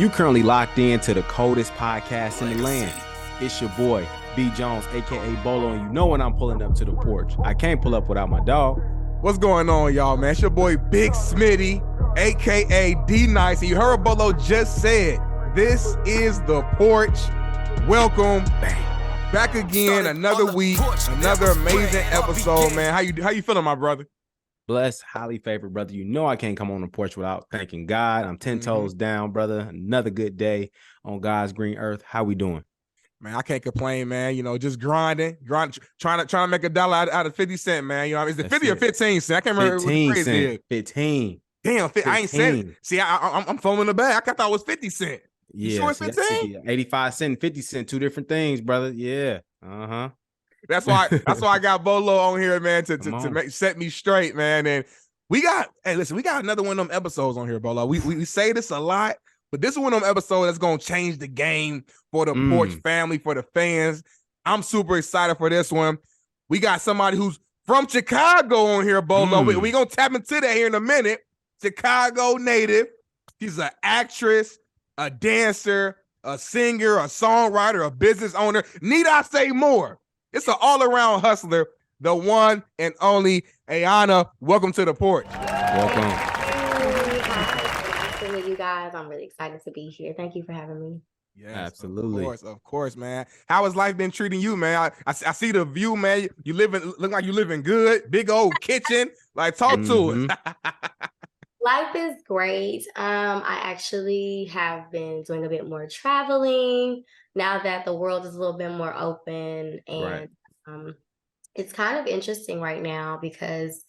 You currently locked in to the coldest podcast in the land. It's your boy, B. Jones, a.k.a. Bolo, and you know when I'm pulling up to the porch. I can't pull up without my dog. What's going on, y'all, man? It's your boy, Big Smitty, a.k.a. D-Nice. And you heard Bolo just said, this is the porch. Welcome back again, another week, another amazing episode, man. How you feeling, my brother? Blessed, highly favored, brother. You know I can't come on the porch without thanking God. I'm 10 toes down, brother. Another good day on God's green earth. How we doing? Man, I can't complain, man. You know, just grinding, trying to make $1 out of 50 cents, man. You know, is it 50 or 15 cents? I can't remember what the phrase is. 15. Damn, 15. I ain't said. See, I'm foaming the bag. I thought it was 50 cents. You sure it's 15? 85 cent, 50 cent, two different things, brother. Yeah. Uh-huh. That's why I got Bolo on here, man, to set me straight, man. And we got another one of them episodes on here, Bolo. We say this a lot, but this is one of them episodes that's gonna change the game for the Porch family, for the fans. I'm super excited for this one. We got somebody who's from Chicago on here, Bolo. We gonna tap into that here in a minute. Chicago native. She's an actress, a dancer, a singer, a songwriter, a business owner. Need I say more? It's an all-around hustler, the one and only Ayona. Welcome to the porch. Welcome. Nice to meet you guys. I'm really excited to be here. Thank you for having me. Yes, absolutely. Of course, man. How has life been treating you, man? I see the view, man. Look like you living good. Big old kitchen. Like, talk to us. Life is great. I actually have been doing a bit more traveling now that the world is a little bit more open, and it's kind of interesting right now because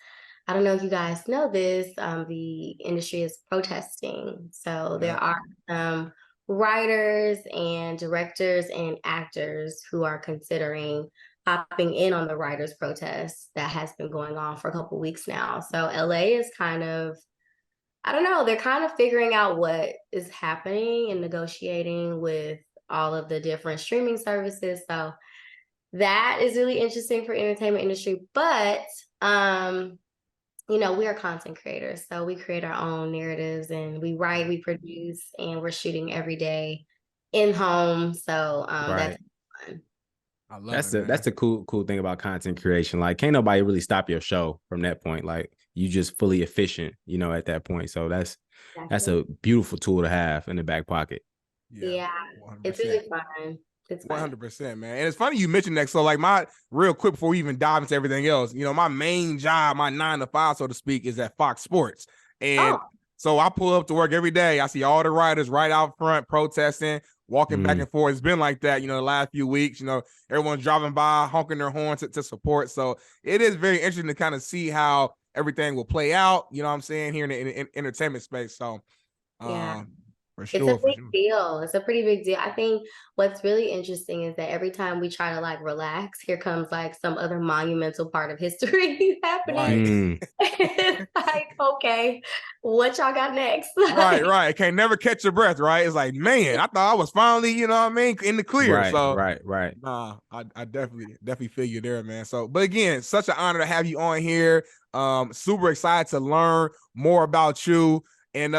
I don't know if you guys know this, the industry is protesting. So there are writers and directors and actors who are considering hopping in on the writers' protest that has been going on for a couple weeks now. So LA is kind of, I don't know, they're kind of figuring out what is happening and negotiating with all of the different streaming services. So that is really interesting for entertainment industry. But, you know, we are content creators. So we create our own narratives and we write, we produce, and we're shooting every day in home. So that's fun. I love it, that's the cool thing about content creation. Like, can't nobody really stop your show from that point. Like, you just fully efficient, you know, at that point. So that's a beautiful tool to have in the back pocket. Yeah, it's really fun. It's 100%, man. And it's funny you mentioned that. So, like, real quick before we even dive into everything else, you know, my main job, my 9 to 5, so to speak, is at Fox Sports. And so I pull up to work every day. I see all the writers right out front protesting, walking back and forth. It's been like that, you know, the last few weeks. You know, everyone's driving by, honking their horns to support. So it is very interesting to kind of see how everything will play out, you know what I'm saying, here in the entertainment space. So, for sure. It's a big deal. It's a pretty big deal. I think what's really interesting is that every time we try to like relax, here comes like some other monumental part of history happening. It's like, okay, what y'all got next? Right. Can't never catch your breath, right? It's like, man, I thought I was finally, you know what I mean, in the clear. Right. Nah, I definitely feel you there, man. So, but again, such an honor to have you on here. Super excited to learn more about you. And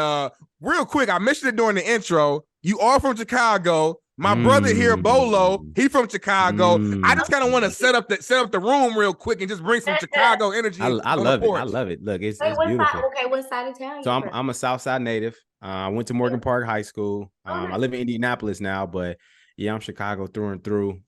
real quick, I mentioned it during the intro. You are from Chicago. My brother here, Bolo, he from Chicago. I just kind of want to set up the room real quick and just bring some Chicago energy. I love it. I love it. Look, it's beautiful. What side of town? So I'm a South Side native. I went to Morgan Park High School. I live in Indianapolis now, but yeah, I'm Chicago through and through.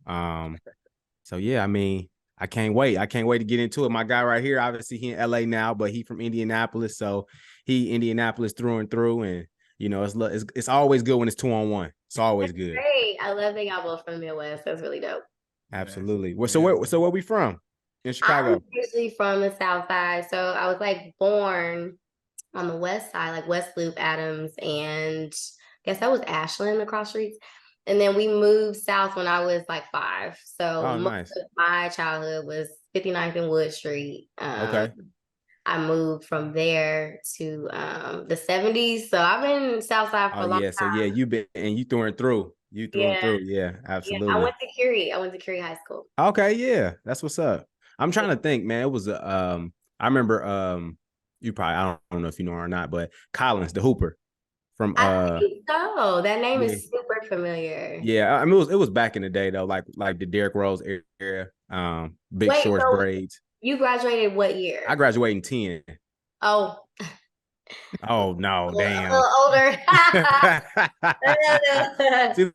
So yeah, I mean, I can't wait. I can't wait to get into it. My guy right here, obviously he in LA now, but he from Indianapolis. So he Indianapolis through and through. And, you know, it's always good when it's 2-on-1. It's always good. Great. I love that y'all both from the Midwest. That's really dope. Absolutely. Well, so where we from in Chicago? I'm usually from the South Side. So I was like born on the West Side, like West Loop, Adams, and I guess that was Ashland across streets. And then we moved south when I was like 5. So most of my childhood was 59th and Wood Street. Okay. I moved from there to the 70s. So I've been South Side for a long time. So yeah, you through and through. You through and through. Yeah, absolutely. Yeah, I went to Curie High School. Okay, yeah. That's what's up. I'm trying to think, man. It was I remember you probably, I don't know if you know or not, but Collins, the Hooper. from I think so. That name yeah. is super familiar. Yeah, I mean it was back in the day though, like the Derrick Rose era, big Wait, shorts, so braids. you graduated what I year? graduated in 10. Oh, Oh no, a damn. little older. See,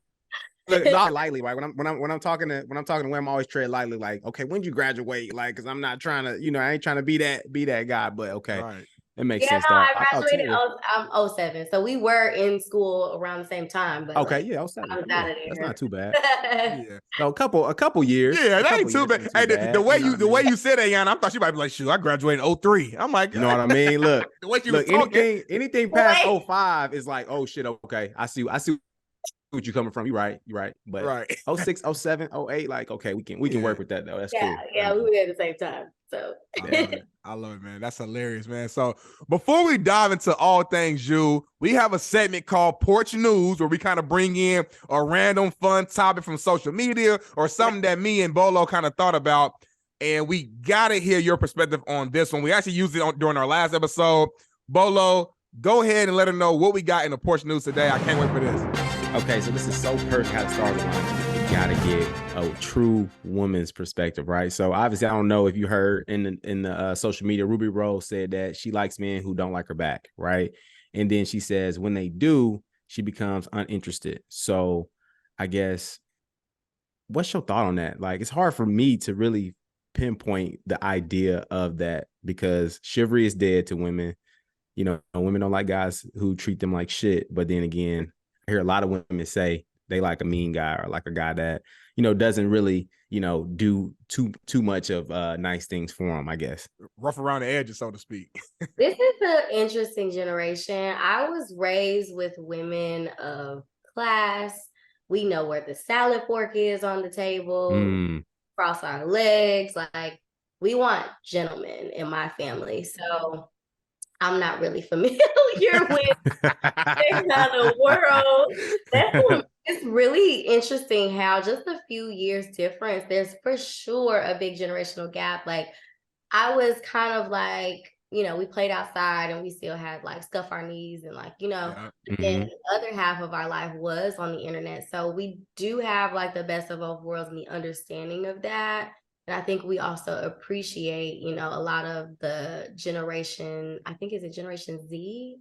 look, not lightly, right? When I'm talking to women, I'm always tread lightly, like, okay, when did you graduate? Like, because I'm not trying to, I ain't trying to be that guy, but okay. Right. It makes Yeah, sense no, though. I I thought graduated 10. '07. So we were in school around the same time, but Okay, like yeah, I 07. was Yeah, out of that's not too bad. there. Yeah. So a couple years. Yeah, A that ain't couple too years bad. ain't too Hey, bad. the way you said that, Ayona, I thought you might be like, shoot, I graduated in 03. I'm like, You know what I mean? Look, the way she was talking. anything past Wait. 05 is like, oh shit, okay. I see what you're coming from. You're right. But Right. 06, 07, 08, like, okay, we can work with that though. That's cool. Yeah, we were at the same time. So I love it, man. That's hilarious, man. So before we dive into all things you, we have a segment called Porch News where we kind of bring in a random fun topic from social media or something that me and Bolo kind of thought about. And we got to hear your perspective on this one. We actually used it during our last episode. Bolo, go ahead and let them know what we got in the Porch News today. I can't wait for this. Okay, so this is so perfect how the stars align. You gotta get a true woman's perspective, right? So obviously, I don't know if you heard in the social media, Ruby Rose said that she likes men who don't like her back, right? And then she says when they do, she becomes uninterested. So I guess, what's your thought on that? Like, it's hard for me to really pinpoint the idea of that because chivalry is dead to women. Women don't like guys who treat them like shit. But then again, I hear a lot of women say they like a mean guy or like a guy that, doesn't really, do too much of nice things for them, I guess. Rough around the edges, so to speak. this is an interesting generation. I was raised with women of class. We know where the salad fork is on the table, cross our legs. Like, we want gentlemen in my family. So I'm not really familiar with that kind of world. It's really interesting how just a few years difference, there's for sure a big generational gap. Like, I was kind of like, we played outside and we still had like scuff our knees and like, Yeah. and the other half of our life was on the internet. So we do have like the best of both worlds and the understanding of that. And I think we also appreciate, a lot of the generation, I think is it Generation Z?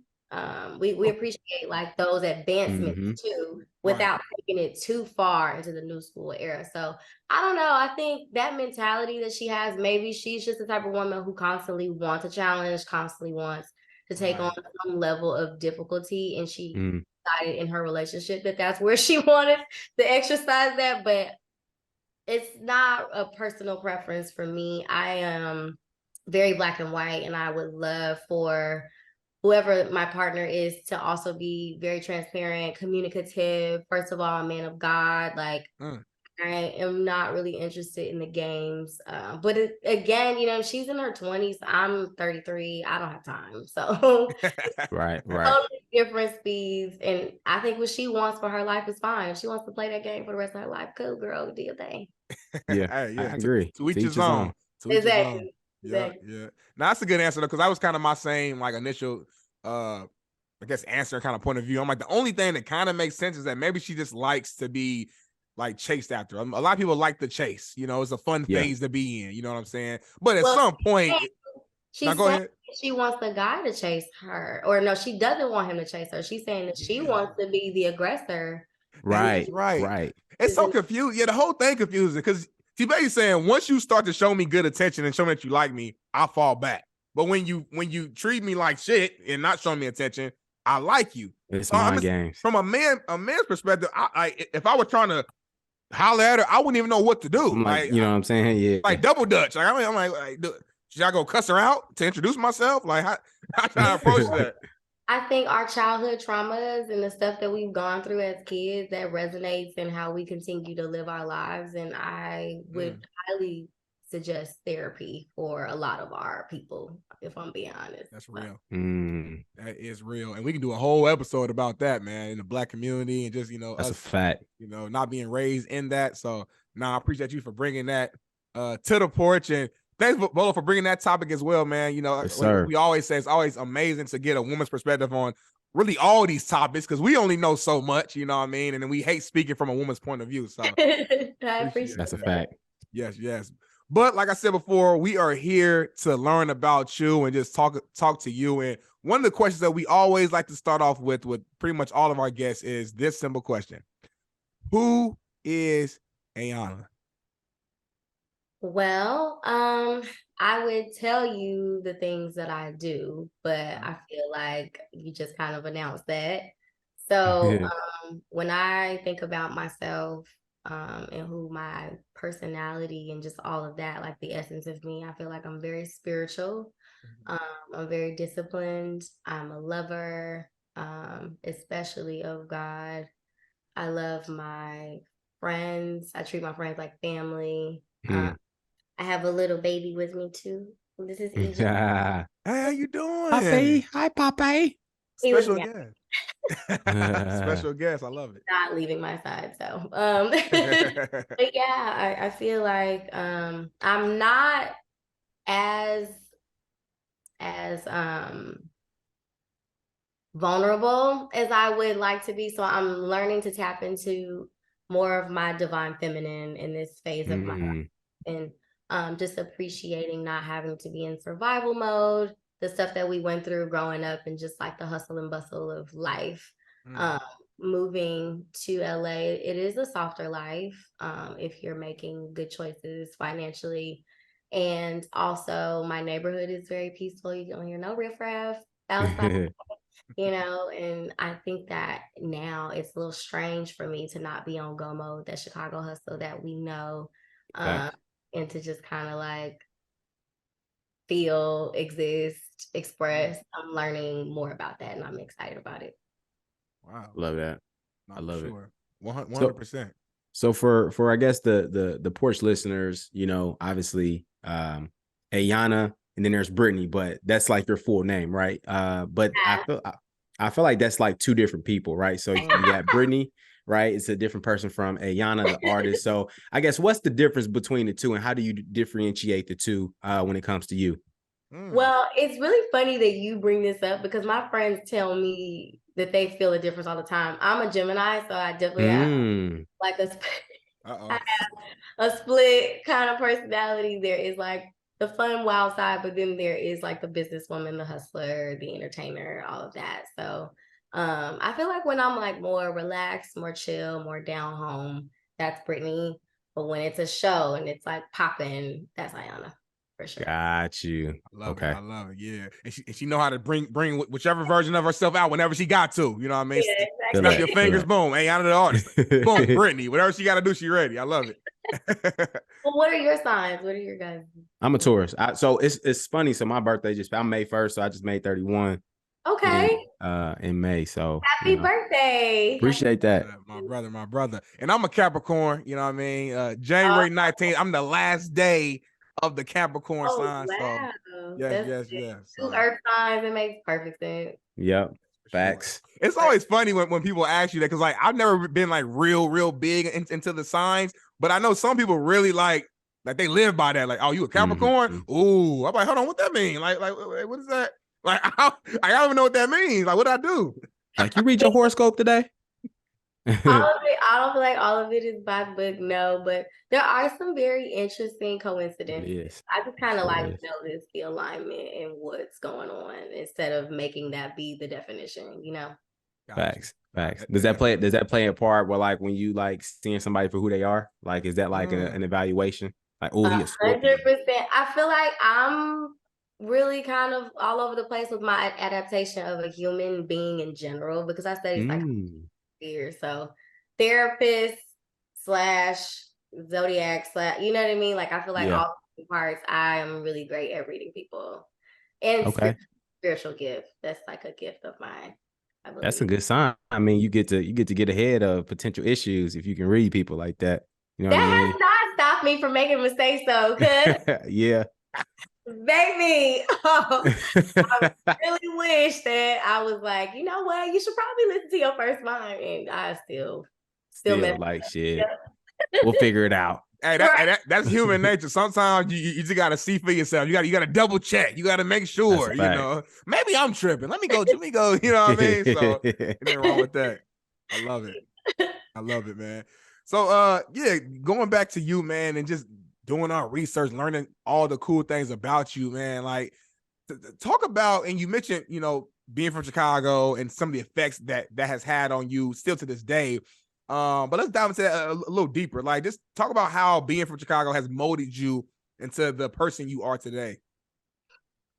We appreciate like those advancements too, without taking it too far into the new school era. So I don't know. I think that mentality that she has, maybe she's just the type of woman who constantly wants a challenge, constantly wants to take on some level of difficulty. And she decided in her relationship that that's where she wanted to exercise that. But it's not a personal preference for me. I am very black and white, and I would love for whoever my partner is to also be very transparent, communicative. First of all, a man of God. Like, I am not really interested in the games. But again, she's in her 20s. I'm 33. I don't have time. So right. Totally different speeds. And I think what she wants for her life is fine. If she wants to play that game for the rest of her life, cool, girl, do your thing. Yeah, hey, I agree. To each his own. Exactly. Yeah. Now that's a good answer though, because that was kind of my same like initial I guess answer kind of point of view. I'm like, the only thing that kind of makes sense is that maybe she just likes to be like chased after. A lot of people like the chase, it's a fun phase to be in, you know what I'm saying? But at some point, go ahead. She wants the guy to chase her, or no, she doesn't want him to chase her. She's saying that she wants to be the aggressor. Right. It's so confused. Yeah, the whole thing confusing because she's basically saying once you start to show me good attention and show me that you like me, I fall back. But when you treat me like shit and not showing me attention, I like you. It's mind games. From a man's perspective, I if I were trying to holler at her, I wouldn't even know what to do. Like you know what I'm saying? Yeah. Like double dutch. Like I'm like should I go cuss her out to introduce myself? Like how should I approach that? I think our childhood traumas and the stuff that we've gone through as kids, that resonates in how we continue to live our lives. And I would highly suggest therapy for a lot of our people, if I'm being honest. That's real. That is real. And we can do a whole episode about that, man, in the Black community and just, that's us, a fact. Not being raised in that. So I appreciate you for bringing that to the porch. And thanks, Bolo, for bringing that topic as well, man. Yes, we always say it's always amazing to get a woman's perspective on really all these topics because we only know so much, you know what I mean? And then we hate speaking from a woman's point of view. So I appreciate That's a that. fact. Yes. But like I said before, we are here to learn about you and just talk to you. And one of the questions that we always like to start off with pretty much all of our guests is this simple question. Who is Ayona? Well, I would tell you the things that I do, but I feel like you just kind of announced that. So, when I think about myself, and who my personality and just all of that, like the essence of me, I feel like I'm very spiritual. I'm very disciplined. I'm a lover, especially of God. I love my friends. I treat my friends like family. I have a little baby with me too. This is EJ. Hey, how you doing? Poppy. Hi, Poppy. Special guest. Special guest. I love it. Not leaving my side. So, but yeah, I feel like I'm not as vulnerable as I would like to be. So I'm learning to tap into more of my divine feminine in this phase of my life. And just appreciating not having to be in survival mode, the stuff that we went through growing up and just like the hustle and bustle of life. Moving to LA, it is a softer life if you're making good choices financially. And also my neighborhood is very peaceful. You don't hear no riffraff outside. And I think that now it's a little strange for me to not be on go mode, that Chicago hustle that we know, and to just kind of like feel, exist, express. I'm learning more about that and I'm excited about it. Wow. Love that. I love it. 100%. So for I guess the Porch listeners, obviously Ayona, and then there's Brittney, but that's like your full name, right? But I feel like that's like two different people, right? So you got Brittney, right? It's a different person from Ayona the artist. So I guess what's the difference between the two, and how do you differentiate the two when it comes to you? Well, it's really funny that you bring this up because my friends tell me that they feel a difference all the time. I'm a Gemini, so I definitely have like I have a split kind of personality. There is like the fun, wild side, but then there is like the businesswoman, the hustler, the entertainer, all of that. So I feel like when I'm like more relaxed, more chill, more down home, that's Brittney. But when it's a show and it's like popping, that's Ayona. For sure. Got you. I love it. Yeah. And she know how to bring whichever version of herself out whenever she got to. You know what I mean? Yeah, exactly. Snap your fingers, boom. Ayona the artist. Boom, Brittney. Whatever she got to do, she ready. I love it. Well, what are your signs? What are your guys? I'm a Taurus. So it's funny. So my birthday I'm May 1st, so I just made 31. Okay. In May. So happy birthday. Appreciate that. My brother. And I'm a Capricorn, you know what I mean? January 19th, I'm the last day of the Capricorn sign. Wow. So yes. Two earth signs, it makes perfect sense. Yep. Facts. Sure. It's always funny when people ask you that, because like I've never been like real big into the signs, but I know some people really like they live by that. Like, oh, you a Capricorn? Ooh, I'm like, hold on, what that mean? Like what is that? Like I don't even know what that means. Like, what I do? Like, you read your horoscope today? All of it, I don't feel like all of it is by the book, no, but there are some very interesting coincidences. Yes, I just kind of notice the alignment and what's going on instead of making that be the definition, Facts. Does that play a part where, like, when you like seeing somebody for who they are? Like, is that like an evaluation? Like, oh, he's 100%. I feel like I'm really kind of all over the place with my adaptation of a human being in general, because I study psychology here. So therapist / zodiac / you know what I mean? Like, I feel like all parts, I am really great at reading people. And spiritual gift. That's like a gift of mine. That's a good sign. I mean, you get to get ahead of potential issues if you can read people like that. You know what I mean? That has not stopped me from making mistakes though, cause yeah. Baby, I really wish that I was like, you know what, you should probably listen to your first mind, and I still like shit. We'll figure it out. Hey, that's human nature. Sometimes you just gotta see for yourself. You gotta double check. You gotta make sure. You know, maybe I'm tripping. Let me go. You know what I mean? So nothing wrong with that. I love it. I love it, man. So yeah, going back to you, man, and just doing our research, learning all the cool things about you, man. Like talk about, and you mentioned, you know, being from Chicago and some of the effects that has had on you still to this day. But let's dive into that a little deeper. Like, just talk about how being from Chicago has molded you into the person you are today.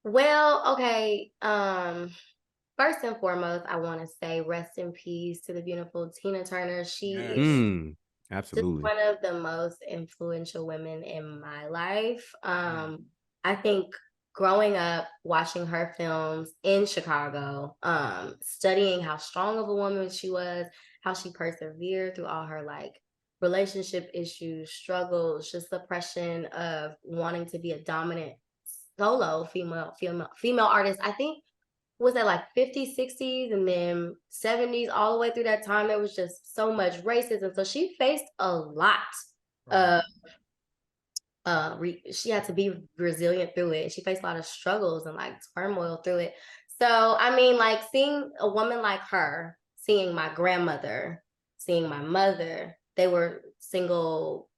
Well, okay. First and foremost, I want to say rest in peace to the beautiful Tina Turner. She is absolutely one of the most influential women in my life. I think growing up, watching her films in Chicago, studying how strong of a woman she was, how she persevered through all her like relationship issues, struggles, just the pressure of wanting to be a dominant solo female artist. I think was that like 50s, 60s, and then 70s, all the way through that time, there was just so much racism. So she faced a lot of she had to be resilient through it. She faced a lot of struggles and like turmoil through it. So I mean, like seeing a woman like her, seeing my grandmother, seeing my mother, they were single,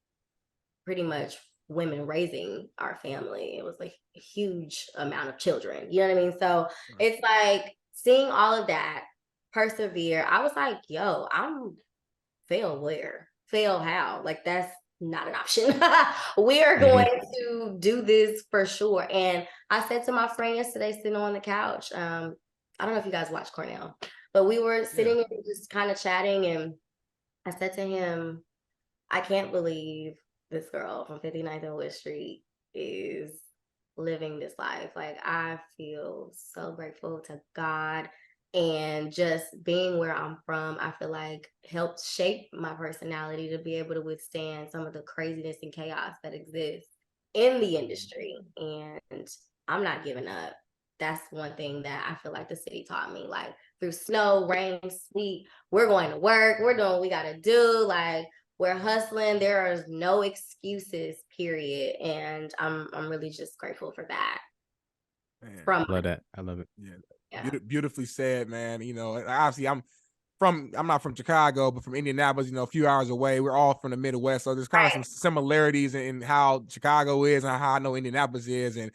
pretty much women raising our family. It was like a huge amount of children. You know what I mean? So it's like seeing all of that persevere. I was like, yo, I'm fail where? Fail how? Like that's not an option. We are going to do this for sure. And I said to my friend yesterday, sitting on the couch, I don't know if you guys watch Cornell, but we were sitting and just kind of chatting, and I said to him, I can't believe this girl from 59th and West Street is living this life. Like, I feel so grateful to God, and just being where I'm from, I feel like helped shape my personality to be able to withstand some of the craziness and chaos that exists in the industry. And I'm not giving up. That's one thing that I feel like the city taught me. Like, through snow, rain, sleet, we're going to work, we're doing what we got to do. Like, we're hustling. There are no excuses, period. And I'm really just grateful for that. I love that. I love it. Yeah. Beautifully said, man. You know, obviously I'm not from Chicago, but from Indianapolis, you know, a few hours away. We're all from the Midwest. So there's kind of some similarities in how Chicago is and how I know Indianapolis is. And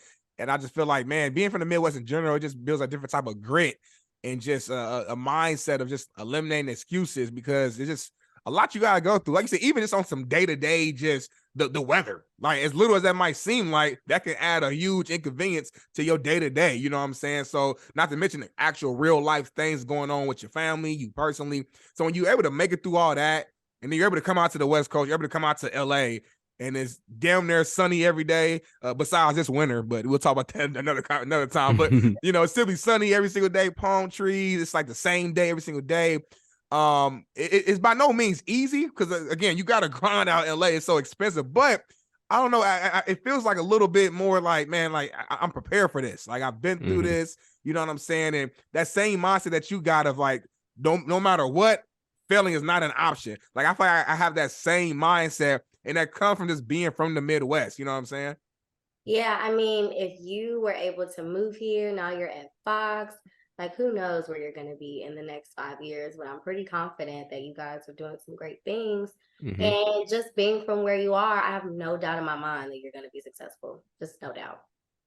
I just feel like, man, being from the Midwest in general, it just builds a different type of grit and just a mindset of just eliminating excuses, because it's just a lot you gotta go through. Like you said, even just on some day-to-day, just the weather, like as little as that might seem, like that can add a huge inconvenience to your day-to-day. You know what I'm saying? So not to mention the actual real life things going on with your family, you personally. So when you're able to make it through all that, and then you're able to come out to the West Coast, you're able to come out to LA, and it's damn near sunny every day, besides this winter, but we'll talk about that another time. But you know, it's still be sunny every single day, palm trees, it's like the same day every single day. It's by no means easy, because again, you got to grind out LA. It's so expensive, but I don't know. It feels like a little bit more like, man, like I'm prepared for this. Like I've been through this. You know what I'm saying? And that same mindset that you got of like, no matter what, failing is not an option. Like I feel like I have that same mindset, and that comes from just being from the Midwest. You know what I'm saying? Yeah, I mean, if you were able to move here, now you're at Fox, like who knows where you're going to be in the next 5 years, but I'm pretty confident that you guys are doing some great things. And just being from where you are, I have no doubt in my mind that you're going to be successful. Just no doubt.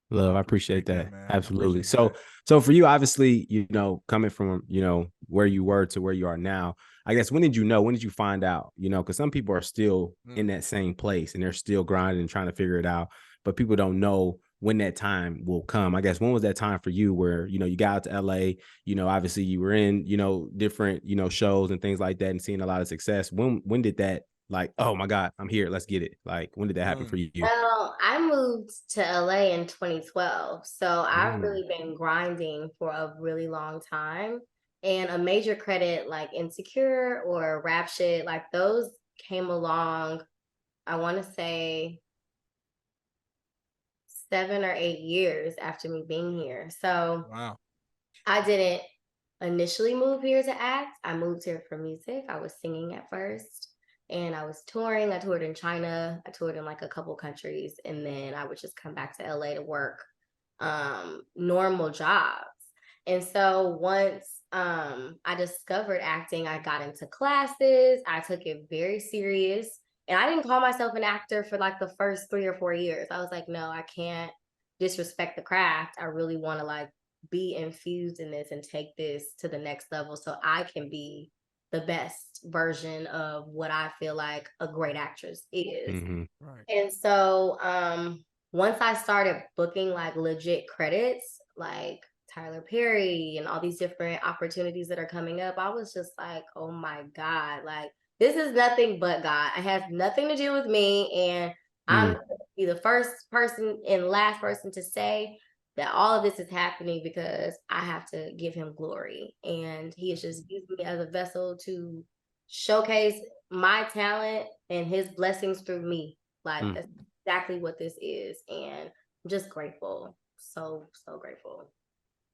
Love, I appreciate that. Absolutely. So for you, obviously, you know, coming from, you know, where you were to where you are now, I guess, when did you find out, you know, because some people are still in that same place and they're still grinding and trying to figure it out, but people don't know when that time will come. I guess, when was that time for you where, you know, you got out to LA, you know, obviously you were in, you know, different, you know, shows and things like that and seeing a lot of success. When did that, like, oh my God, I'm here, let's get it? Like, when did that happen for you? Well, I moved to LA in 2012. So I've really been grinding for a really long time. And a major credit like Insecure or Rap Shit, like those came along, I want to say 7 or 8 years after me being here. So wow. I didn't initially move here to act. I moved here for music. I was singing at first. and I was touring. I toured in China. I toured in like a couple countries, and then I would just come back to LA to work normal jobs. And so once I discovered acting, I got into classes. I took it very serious. And I didn't call myself an actor for like the first 3 or 4 years. I was like, no, I can't disrespect the craft. I really want to like be infused in this and take this to the next level so I can be the best version of what I feel like a great actress is. Mm-hmm. Right. And so once I started booking like legit credits, like Tyler Perry and all these different opportunities that are coming up, I was just like, oh my God, like this is nothing but God. It has nothing to do with me. And I'm going to be the first person and last person to say that all of this is happening because I have to give him glory. And he has just used me as a vessel to showcase my talent and his blessings through me. Like that's exactly what this is. And I'm just grateful. So grateful.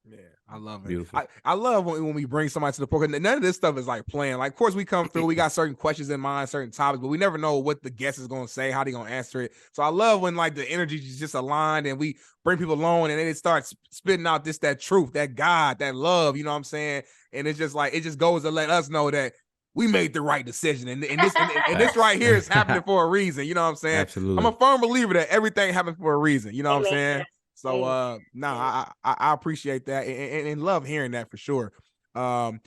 Yeah, I love it. Beautiful. I love when we bring somebody to the program. None of this stuff is like planned. Like, of course, we come through. We got certain questions in mind, certain topics, but we never know what the guest is going to say, how they going to answer it. So I love when like the energy is just aligned and we bring people along and then it starts spitting out that truth, that God, that love. You know what I'm saying? And it's just like it just goes to let us know that we made the right decision. And this right here is happening for a reason. You know what I'm saying? Absolutely. I'm a firm believer that everything happens for a reason. You know what I'm saying? So I appreciate that and love hearing that for sure. Talking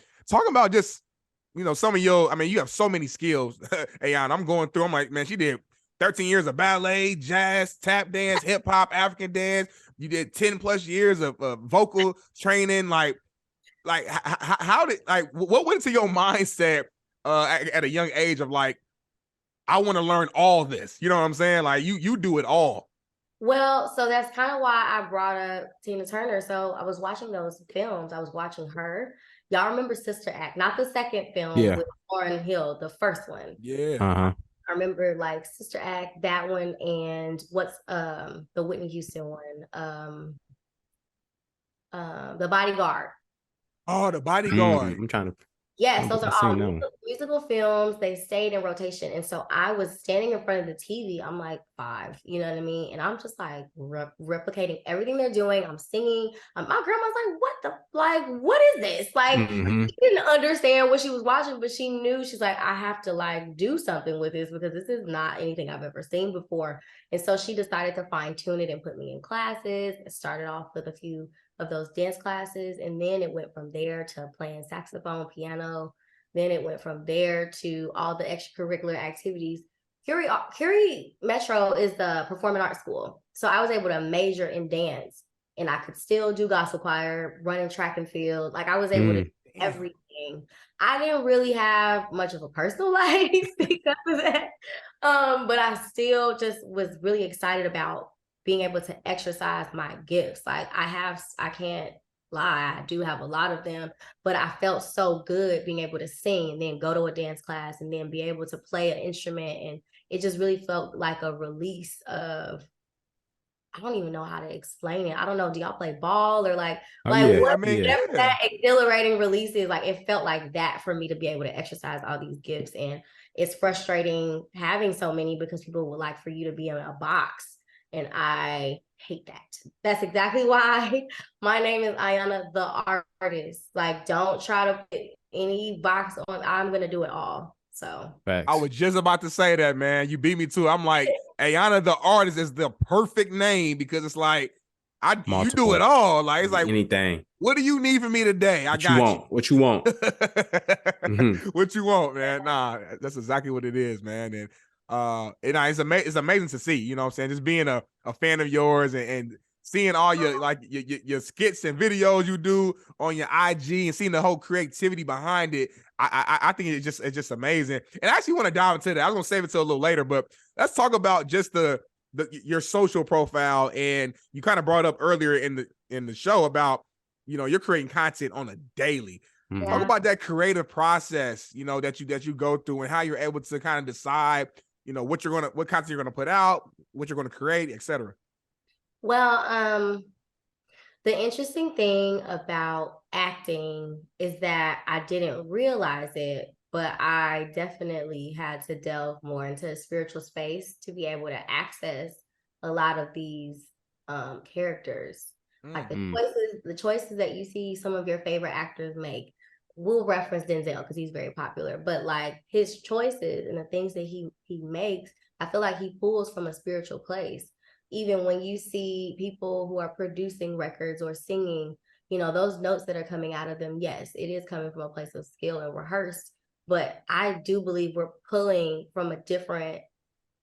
about just, you know, some of your, I mean, you have so many skills. Ayona, I'm going through, I'm like, man, she did 13 years of ballet, jazz, tap dance, hip hop, African dance. You did 10 plus years of vocal training. Like how did, like, what went into your mindset at a young age of like, I want to learn all this. You know what I'm saying? Like you do it all. Well, so that's kind of why I brought up Tina Turner. So I was watching those films. I was watching her. Y'all remember Sister Act, not the second film with Lauryn Hill, the first one. Yeah. Uh-huh. I remember like Sister Act, that one, and what's the Whitney Houston one? The Bodyguard. Oh, The Bodyguard. I'm trying to. Yes, those are all musical films. They stayed in rotation. And so I was standing in front of the TV. I'm like 5, you know what I mean? And I'm just like replicating everything they're doing. I'm singing. My grandma's like, what is this? Like, she didn't understand what she was watching, but she knew. She's like, I have to like do something with this because this is not anything I've ever seen before. And so she decided to fine tune it and put me in classes. It started off with a few of those dance classes. And then it went from there to playing saxophone, piano. Then it went from there to all the extracurricular activities. Curie Metro is the performing arts school. So I was able to major in dance and I could still do gospel choir, running track and field. Like I was able to do everything. I didn't really have much of a personal life because of that. But I still just was really excited about being able to exercise my gifts. Like I can't lie, I do have a lot of them, but I felt so good being able to sing and then go to a dance class and then be able to play an instrument. And it just really felt like a release of, I don't even know how to explain it. I don't know. Do y'all play ball or whatever that exhilarating release is? Like it felt like that for me to be able to exercise all these gifts. And it's frustrating having so many because people would like for you to be in a box. And I hate that. That's exactly why my name is Ayona The Artist. Like, don't try to put any box on. I'm going to do it all. So I was just about to say that, man. You beat me to it. I'm like, Ayona The Artist is the perfect name because it's like, you do it all. Like, it's like anything. What do you need from me today? I got you. What you want? What you want, man? Nah, that's exactly what it is, man. And it's amazing to see, you know what I'm saying? Just being a fan of yours and seeing all your skits and videos you do on your IG and seeing the whole creativity behind it. I think it's just amazing. And I actually want to dive into that. I was gonna save it till a little later, but let's talk about just your social profile. And you kind of brought up earlier in the show about, you know, you're creating content on a daily. Talk about that creative process, you know, that you go through and how you're able to kind of decide, you know, what content you're gonna put out, what you're gonna create, etc. Well, the interesting thing about acting is that I didn't realize it but I definitely had to delve more into a spiritual space to be able to access a lot of these characters. Like the choices that you see some of your favorite actors make. We'll reference Denzel because he's very popular, but like his choices and the things that he makes, I feel like he pulls from a spiritual place. Even when you see people who are producing records or singing, you know, those notes that are coming out of them, yes, it is coming from a place of skill and rehearsed, but I do believe we're pulling from a different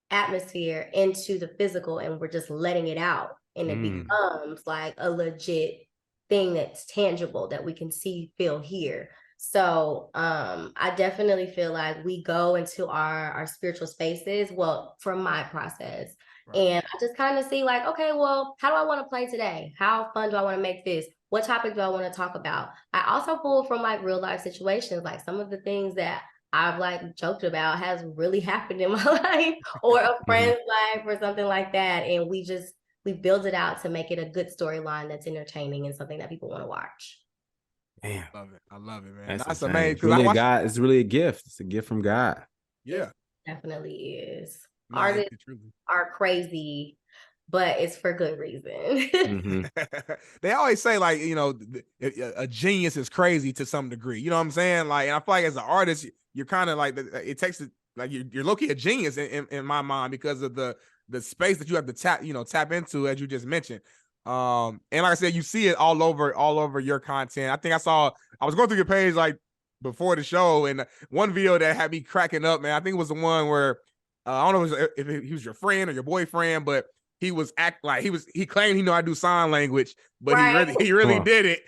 atmosphere into the physical and we're just letting it out, and it becomes like a legit thing that's tangible that we can see, feel, hear. So I definitely feel like we go into our spiritual spaces, well, from my process. Right. And I just kind of see like, okay, well, how do I want to play today? How fun do I want to make this? What topic do I want to talk about? I also pull from like real life situations, like some of the things that I've like joked about has really happened in my life or a friend's life or something like that. And we build it out to make it a good storyline that's entertaining and something that people want to watch. Damn. I love it, man. That's amazing. It's really God. It's really a gift. It's a gift from God. Yeah. It definitely is. No, artists are crazy, but it's for good reason. They always say like, you know, a genius is crazy to some degree. You know what I'm saying? Like, and I feel like as an artist, you're kind of like, it takes it like you're low-key a genius in my mind because of the space that you have to tap into, as you just mentioned. And like I said, you see it all over your content. I think I was going through your page like before the show, and one video that had me cracking up, man. I think it was the one where I don't know if he was your friend or your boyfriend, but he claimed he know how to do sign language, but right. he really did it.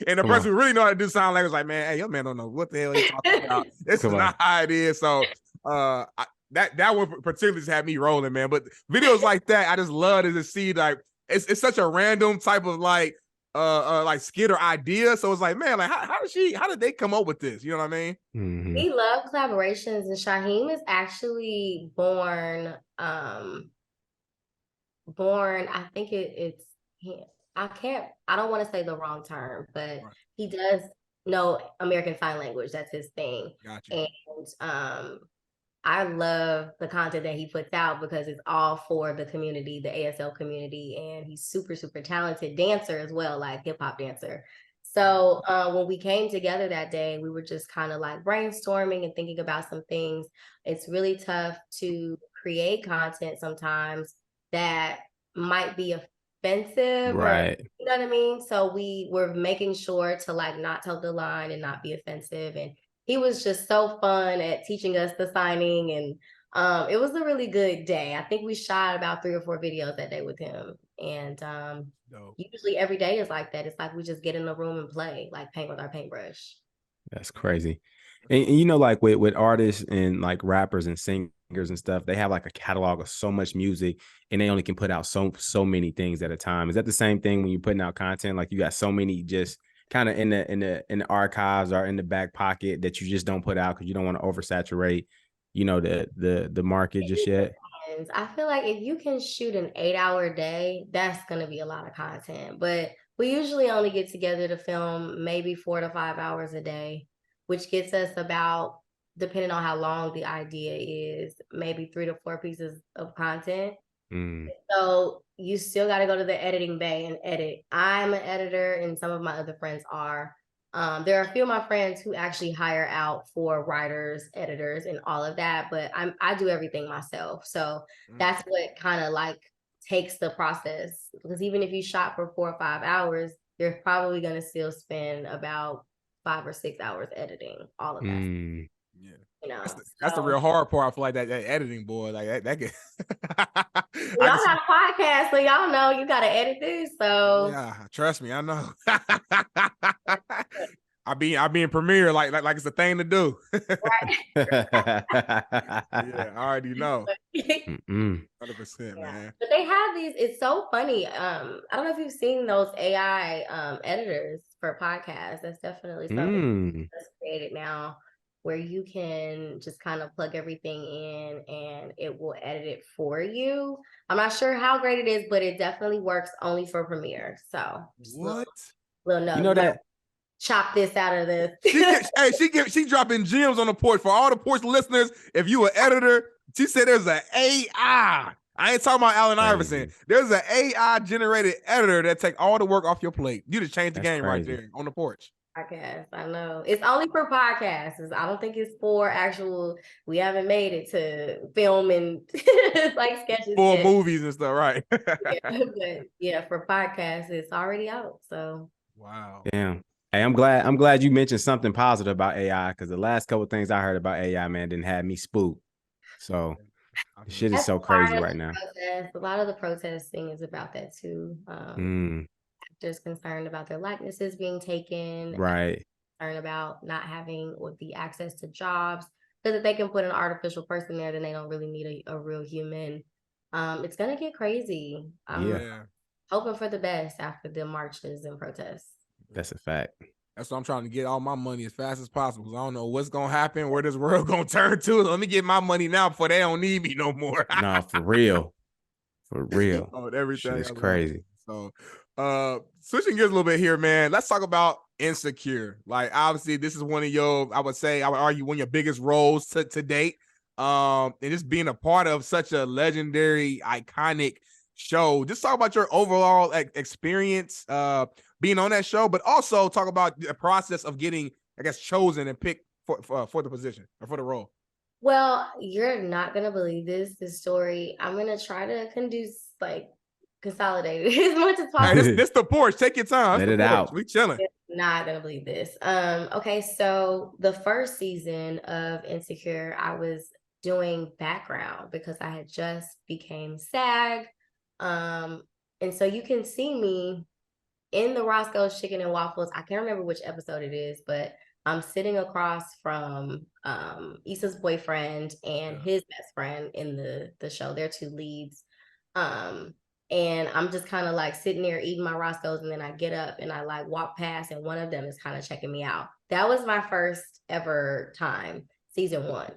And the person who really know how to do sign language was like, man, hey, your man don't know what the hell he's talking about. This is not how it is. So that one particularly just had me rolling, man. But videos like that, I just love to see like it's such a random type of like skit or idea. So it's like, man, like how did they come up with this? You know what I mean? We love collaborations, and Shaheem is actually born, I think it's I don't want to say the wrong term, but he does know American Sign Language. That's his thing. Gotcha. And I love the content that he puts out because it's all for the community, the ASL community, and he's super, super talented dancer as well, like hip hop dancer. So when we came together that day, we were just kind of like brainstorming and thinking about some things. It's really tough to create content sometimes that might be offensive, right? Or, you know what I mean? So we were making sure to like not toe the line and not be offensive. And he was just so fun at teaching us the signing, and it was a really good day. I think we shot about 3 or 4 videos that day with him, and usually every day is like that. It's like we just get in the room and play, like paint with our paintbrush. That's crazy. And you know, like with artists and like rappers and singers and stuff, they have like a catalog of so much music, and they only can put out so many things at a time. Is that the same thing when you're putting out content? Like you got so many just kind of in the archives or in the back pocket that you just don't put out because you don't want to oversaturate, you know, the market just yet? I feel like if you can shoot an 8-hour day, that's going to be a lot of content. But we usually only get together to film maybe 4 to 5 hours a day, which gets us about, depending on how long the idea is, maybe 3 to 4 pieces of content. So you still got to go to the editing bay and edit. I'm an editor, and some of my other friends are. There are a few of my friends who actually hire out for writers, editors, and all of that, but I do everything myself. So that's what kind of like takes the process. Because even if you shot for 4 or 5 hours, you're probably going to still spend about 5 or 6 hours editing all of that. Yeah. You know, that's the real hard part. I feel like that editing, boy, like that get. Y'all got a podcast, so y'all know you got to edit this. So yeah, trust me, I know. I be in Premiere like it's a thing to do. Right. Yeah, I already know. 100%, man. But they have these. It's so funny. I don't know if you've seen those AI editors for podcasts. That's definitely something that's created now, where you can just kind of plug everything in and it will edit it for you. I'm not sure how great it is, but it definitely works only for Premiere. So what? Little no, you know that chop this out of this. She dropping gems on the Porch. For all the Porch listeners, if you an editor, she said there's an AI. I ain't talking about Allen Iverson. There's an AI generated editor that take all the work off your plate. You just changed the game right there on the Porch. Podcast. I know. It's only for podcasts. I don't think it's for actual, we haven't made it to film and like sketches. For movies and stuff, right? yeah, for podcasts, it's already out. So wow. Damn. Hey, I'm glad you mentioned something positive about AI, because the last couple of things I heard about AI, man, didn't have me spooked. So shit is so crazy right now. A lot of the protesting is about that too. Actors concerned about their likenesses being taken. Right. Concerned about not having the access to jobs, because if they can put an artificial person there, then they don't really need a real human. It's gonna get crazy. Hoping for the best after the marches and protests. That's a fact. That's why I'm trying to get all my money as fast as possible, because I don't know what's gonna happen, where this world gonna turn to. Let me get my money now before they don't need me no more. Nah, for real. For real. Oh, everything is crazy. So switching gears a little bit here, man. Let's talk about Insecure. Like, obviously, this is one of your, I would argue, one of your biggest roles to date. And just being a part of such a legendary, iconic show. Just talk about your overall experience being on that show, but also talk about the process of getting, I guess, chosen and picked for the position or for the role. Well, you're not gonna believe this story. I'm gonna try to consolidate it as much as possible. Hey, this the Porch. Take your time. Let it out. We chilling. Not gonna believe this. Okay, so the first season of Insecure, I was doing background because I had just became SAG. And so you can see me in the Roscoe's Chicken and Waffles. I can't remember which episode it is, but I'm sitting across from Issa's boyfriend and his best friend in the show. They're two leads. And I'm just kind of like sitting there eating my Roscoe's, and then I get up and I like walk past, and one of them is kind of checking me out. That was my first ever time, season 1.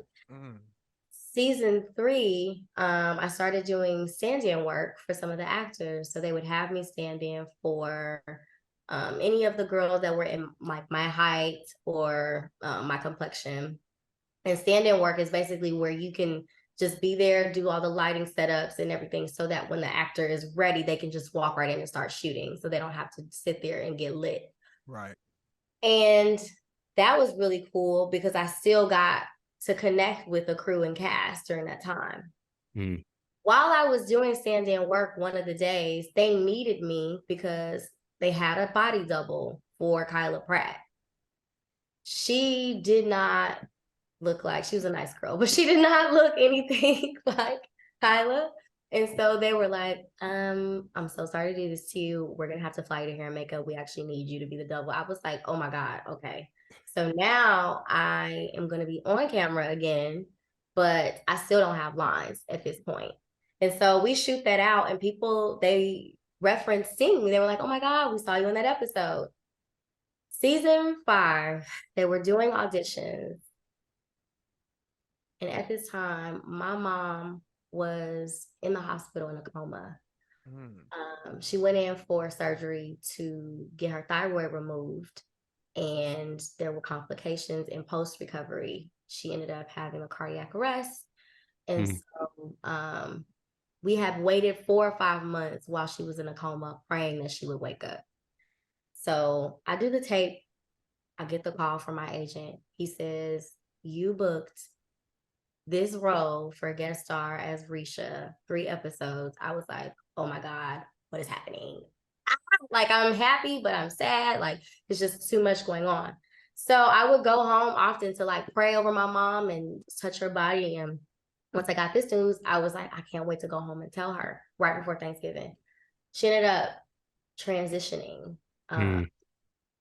Season 3, I started doing stand-in work for some of the actors. So they would have me stand in for any of the girls that were in like my height or my complexion. And stand-in work is basically where you can just be there, do all the lighting setups and everything, so that when the actor is ready, they can just walk right in and start shooting. So they don't have to sit there and get lit. Right. And that was really cool because I still got to connect with the crew and cast during that time. While I was doing stand-in work, one of the days, they needed me because they had a body double for Kyla Pratt. She did not look like, she was a nice girl, but she did not look anything like Kyla. And so they were like, I'm so sorry to do this to you. We're going to have to fly you to hair and makeup. We actually need you to be the double. I was like, oh my God, okay. So now I am going to be on camera again, but I still don't have lines at this point. And so we shoot that out, and people, they referenced seeing me. They were like, oh my God, we saw you in that episode. Season 5, they were doing auditions. And at this time, my mom was in the hospital in a coma. She went in for surgery to get her thyroid removed, and there were complications in post-recovery. She ended up having a cardiac arrest. And so we had waited 4 or 5 months while she was in a coma, praying that she would wake up. So I do the tape. I get the call from my agent. He says, you booked this role for guest star as Resha, 3 episodes. I was like, oh my God, what is happening? Like, I'm happy, but I'm sad. Like, it's just too much going on. So I would go home often to like pray over my mom and touch her body. And once I got this news, I was like, I can't wait to go home and tell her right before Thanksgiving. She ended up transitioning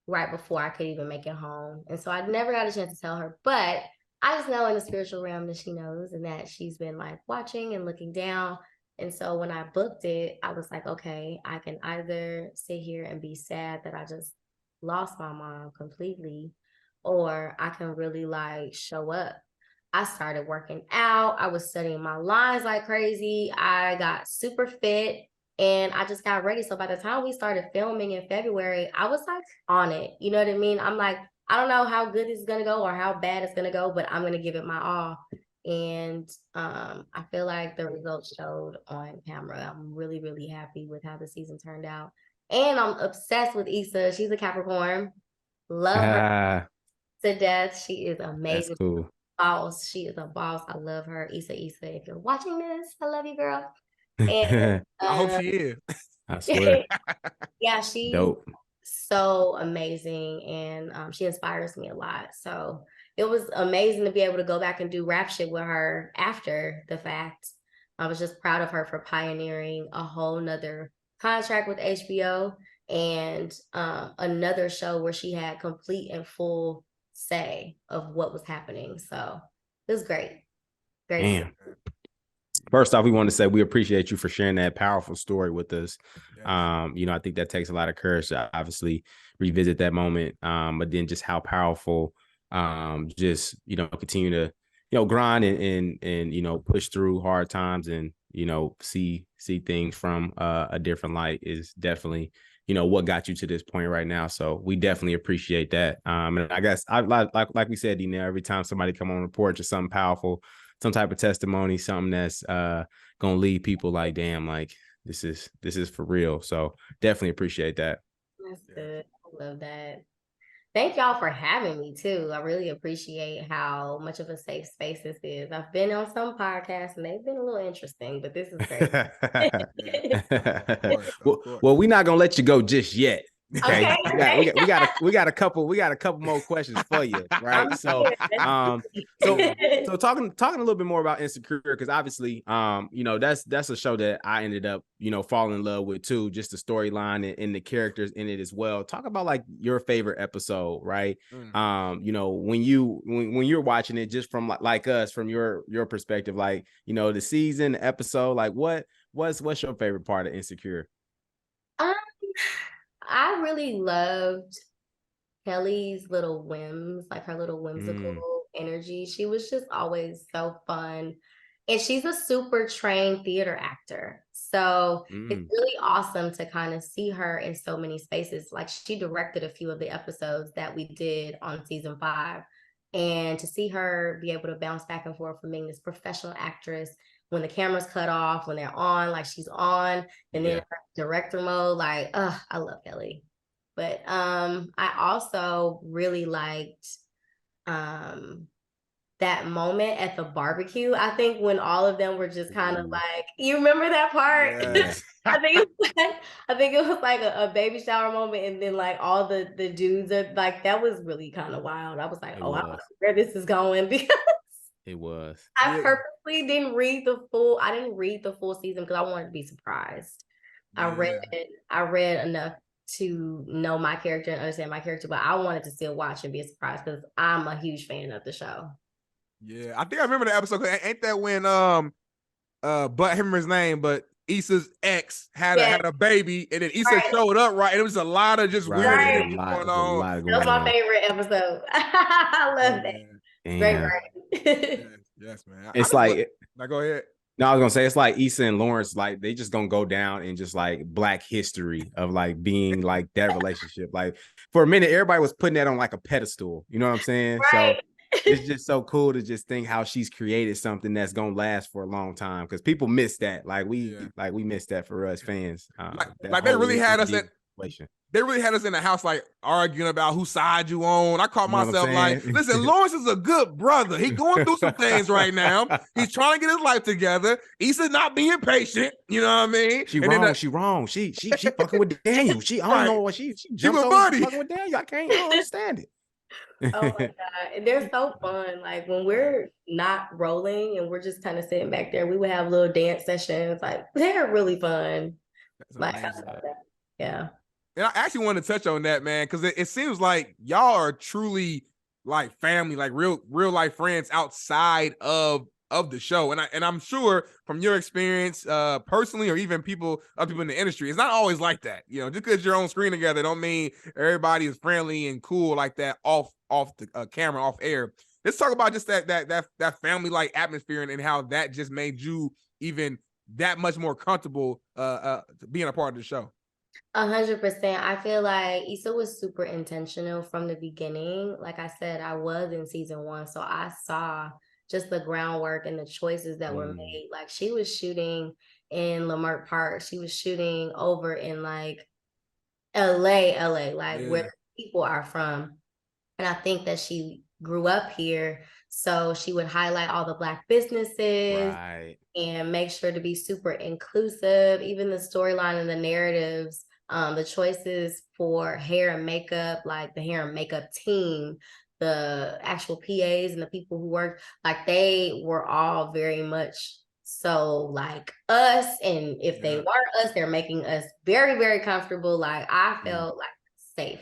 right before I could even make it home. And so I never got a chance to tell her, but I just know in the spiritual realm that she knows, and that she's been like watching and looking down. And so when I booked it, I was like, okay, I can either sit here and be sad that I just lost my mom completely, or I can really like show up. I started working out. I was studying my lines like crazy. I got super fit. and I just got ready. So by the time we started filming in February, I was like on it. You know what I mean? I'm like, I don't know how good it's gonna go or how bad it's gonna go, but I'm gonna give it my all. And I feel like the results showed on camera. I'm really, really happy with how the season turned out. And I'm obsessed with Issa. She's a Capricorn. Love her to death. She is amazing. That's cool. Boss. She is a boss. I love her. Issa, if you're watching this, I love you, girl. And I hope she is. I swear. yeah, she's dope. So amazing, and she inspires me a lot. So it was amazing to be able to go back and do rap shit with her after the fact. I was just proud of her for pioneering a whole nother contract with HBO and another show where she had complete and full say of what was happening. So it was great. Damn. First off, we want to say we appreciate you for sharing that powerful story with us. Yes. I think that takes a lot of courage to obviously revisit that moment. But then just how powerful, just, continue to, grind and push through hard times and, see things from a different light is definitely, what got you to this point right now. So we definitely appreciate that. And I guess like we said, every time somebody come on the porch or something powerful, some type of testimony, something that's gonna leave people like, damn, like this is for real. So definitely appreciate that. That's good. I love that. Thank y'all for having me too. I really appreciate how much of a safe space this is. I've been on some podcasts and they've been a little interesting, but this is great. Well, we're not gonna let you go just yet. Okay. We got a couple more questions for you, right? So talking a little bit more about Insecure, because obviously that's a show that I ended up falling in love with too, just the storyline and the characters in it as well. Talk about like your favorite episode, right? When you're watching it just from like us, from your perspective, like the season, the episode, like what's your favorite part of Insecure? I really loved Kelly's little whims, like her little whimsical energy. She was just always so fun. And she's a super trained theater actor. So it's really awesome to kind of see her in so many spaces. Like she directed a few of the episodes that we did on season 5. And to see her be able to bounce back and forth from being this professional actress when the camera's cut off, when they're on, like she's on, and then director mode, like, I love Kelly. But I also really liked that moment at the barbecue. I think when all of them were just kind of like, you remember that part? Yes. I think it was like a baby shower moment, and then like all the dudes are like, that was really kind of wild. I was like, I don't know where this is going, because it was. I purposely didn't read the full. I didn't read the full season because I wanted to be surprised. I read enough to know my character and understand my character, but I wanted to still watch and be surprised because I'm a huge fan of the show. Yeah, I think I remember the episode. Ain't that when but him his name, but Issa's ex had a baby, and then Issa showed up, right? And it was a lot of just weird shit going on. That was my favorite episode. I love that. Great. Yes, man. It's like, now go ahead. No, I was gonna say it's like Issa and Lawrence, like they just gonna go down in just like Black history of like being like that relationship. Like for a minute, everybody was putting that on like a pedestal. You know what I'm saying? Right. So it's just so cool to just think how she's created something that's gonna last for a long time, because people miss that. Like we miss that for us fans. Like they really had us at. They really had us in the house, like arguing about whose side you on. I caught myself like, listen, Lawrence is a good brother. He's going through some things right now. He's trying to get his life together. Issa's not being patient. You know what I mean? She wrong. She fucking with Daniel. I don't know what she jumped over fucking with Daniel. I don't understand it. Oh my God. They're so fun. Like when we're not rolling and we're just kind of sitting back there, we would have little dance sessions. Like they're really fun. Like I love that. Yeah. And I actually wanted to touch on that, man, because it seems like y'all are truly like family, like real life friends outside of the show. And I'm sure from your experience personally, or even other people in the industry, it's not always like that. Just because you're on screen together don't mean everybody is friendly and cool like that off the camera, off air. Let's talk about just that family like atmosphere and how that just made you even that much more comfortable being a part of the show? 100%. I feel like Issa was super intentional from the beginning. Like I said, I was in season 1, so I saw just the groundwork and the choices that were made. Like she was shooting in Leimert Park. She was shooting over in like LA, like where the people are from. And I think that she grew up here, so she would highlight all the Black businesses and make sure to be super inclusive. Even the storyline and the narratives, the choices for hair and makeup, like the hair and makeup team, the actual PAs and the people who work, like they were all very much so like us. And if they weren't us, they're making us very, very comfortable. Like I felt like safe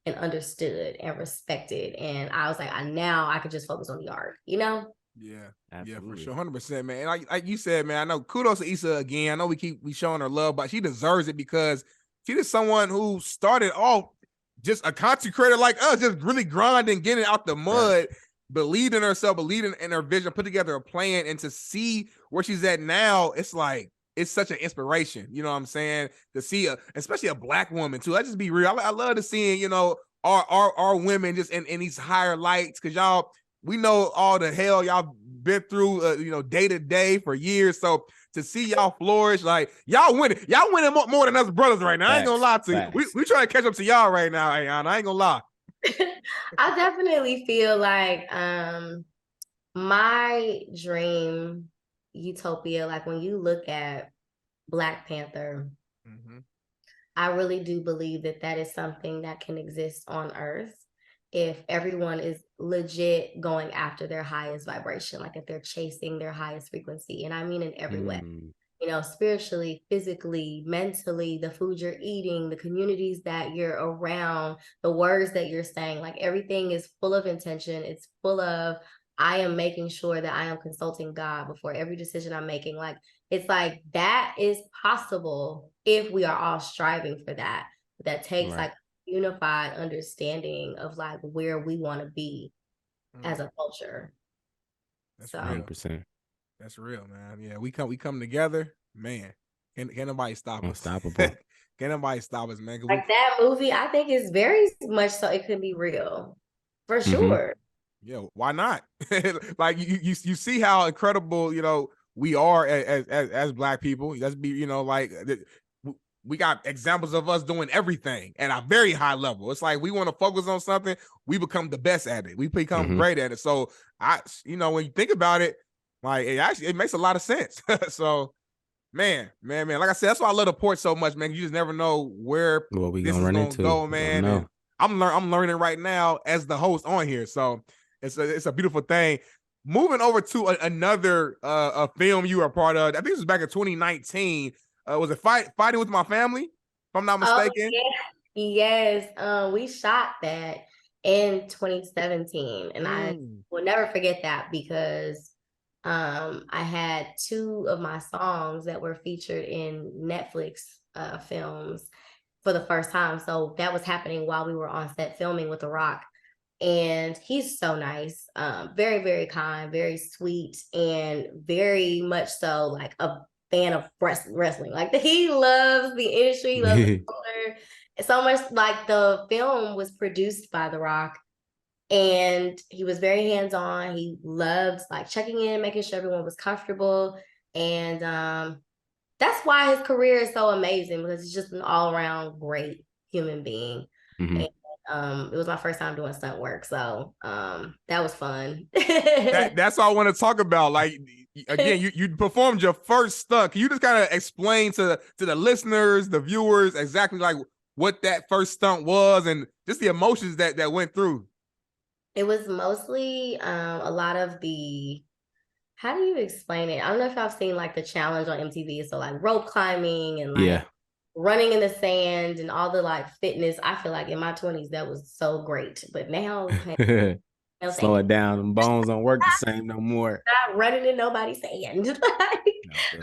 and understood and respected. And I was like, now I could just focus on the art, you know? Yeah, absolutely. Yeah, for sure. 100%, man. And like you said, man, I know kudos to Issa again. I know we showing her love, but she deserves it because she is someone who started off just a content creator like us, just really grinding, getting out the mud, believing in herself, believing in her vision, put together a plan, and to see where she's at now, it's like, it's such an inspiration. You know what I'm saying? To see especially a Black woman too. Let's just be real. I love to seeing, you know, our women just in these higher lights, because y'all, we know all the hell y'all been through, you know, day to day for years. So to see y'all flourish, like y'all winning more than us brothers right now. I ain't gonna lie to you. We trying to catch up to y'all right now, Ayona. I ain't gonna lie. I definitely feel like my dream utopia, like when you look at Black Panther, I really do believe that that is something that can exist on Earth if everyone is legit going after their highest vibration, like if they're chasing their highest frequency. And I mean in every way, you know, spiritually, physically, mentally, the food you're eating, the communities that you're around, the words that you're saying, like everything is full of intention. It's full of, I am making sure that I am consulting God before every decision I'm making. Like, it's like that is possible if we are all striving for that. That takes like unified understanding of like where we want to be as a culture. That's 100%. That's real, man. Yeah, we come together, man. Can nobody stop us? Unstoppable. Can nobody stop us, man? Like that movie, I think is very much so it could be real, for sure. Yeah, why not? Like you see how incredible, you know, we are as Black people. Let's be, you know, like we got examples of us doing everything at a very high level. It's like we want to focus on something, we become the best at it. We become great at it. So you know, when you think about it, like it makes a lot of sense. So man. Like I said, that's why I love the Porch so much, man. You just never know where this is gonna go, man. And I'm learning right now as the host on here. So it's a beautiful thing. Moving over to another film you were a part of. I think this was back in 2019. Was it Fighting with My Family? If I'm not mistaken. Oh, yes. We shot that in 2017, and I will never forget that because I had 2 of my songs that were featured in Netflix films for the first time. So that was happening while we were on set filming with The Rock. And he's so nice, very, very kind, very sweet, and very much so like a fan of wrestling. Like he loves the industry, he loves the culture. So much like the film was produced by The Rock, and he was very hands-on. He loved like checking in, making sure everyone was comfortable. And that's why his career is so amazing, because he's just an all-around great human being. And it was my first time doing stunt work, so that was fun. That's all I want to talk about. Like again, you performed your first stunt. Can you just kind of explain to the listeners, the viewers, exactly like what that first stunt was and just the emotions that went through? It was mostly a lot of the, how do you explain it? I don't know if I've seen like the challenge on MTV, so like rope climbing and like running in the sand and all the like fitness. I feel like in my 20s that was so great, but now slow it down. Them bones don't work the same no more. Not running in nobody's sand.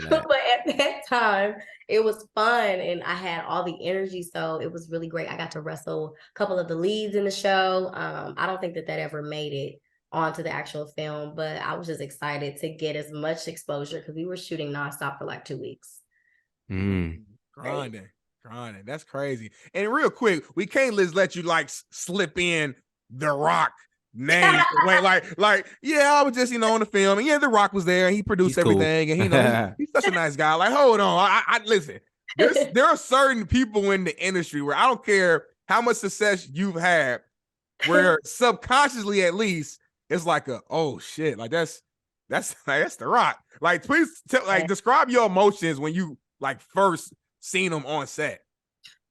But at that time, it was fun and I had all the energy, so it was really great. I got to wrestle a couple of the leads in the show. I don't think that ever made it onto the actual film, but I was just excited to get as much exposure because we were shooting nonstop for like 2 weeks. Grinding. That's crazy. And real quick, we can't just let you like slip in The Rock name. like, yeah, I was just, on the film, and yeah, The Rock was there, and he produced everything, cool. And he's such a nice guy. Like, hold on, I listen. There are certain people in the industry where I don't care how much success you've had, where subconsciously at least it's like oh shit, like that's The Rock. Like, please describe your emotions when you like first seen him on set.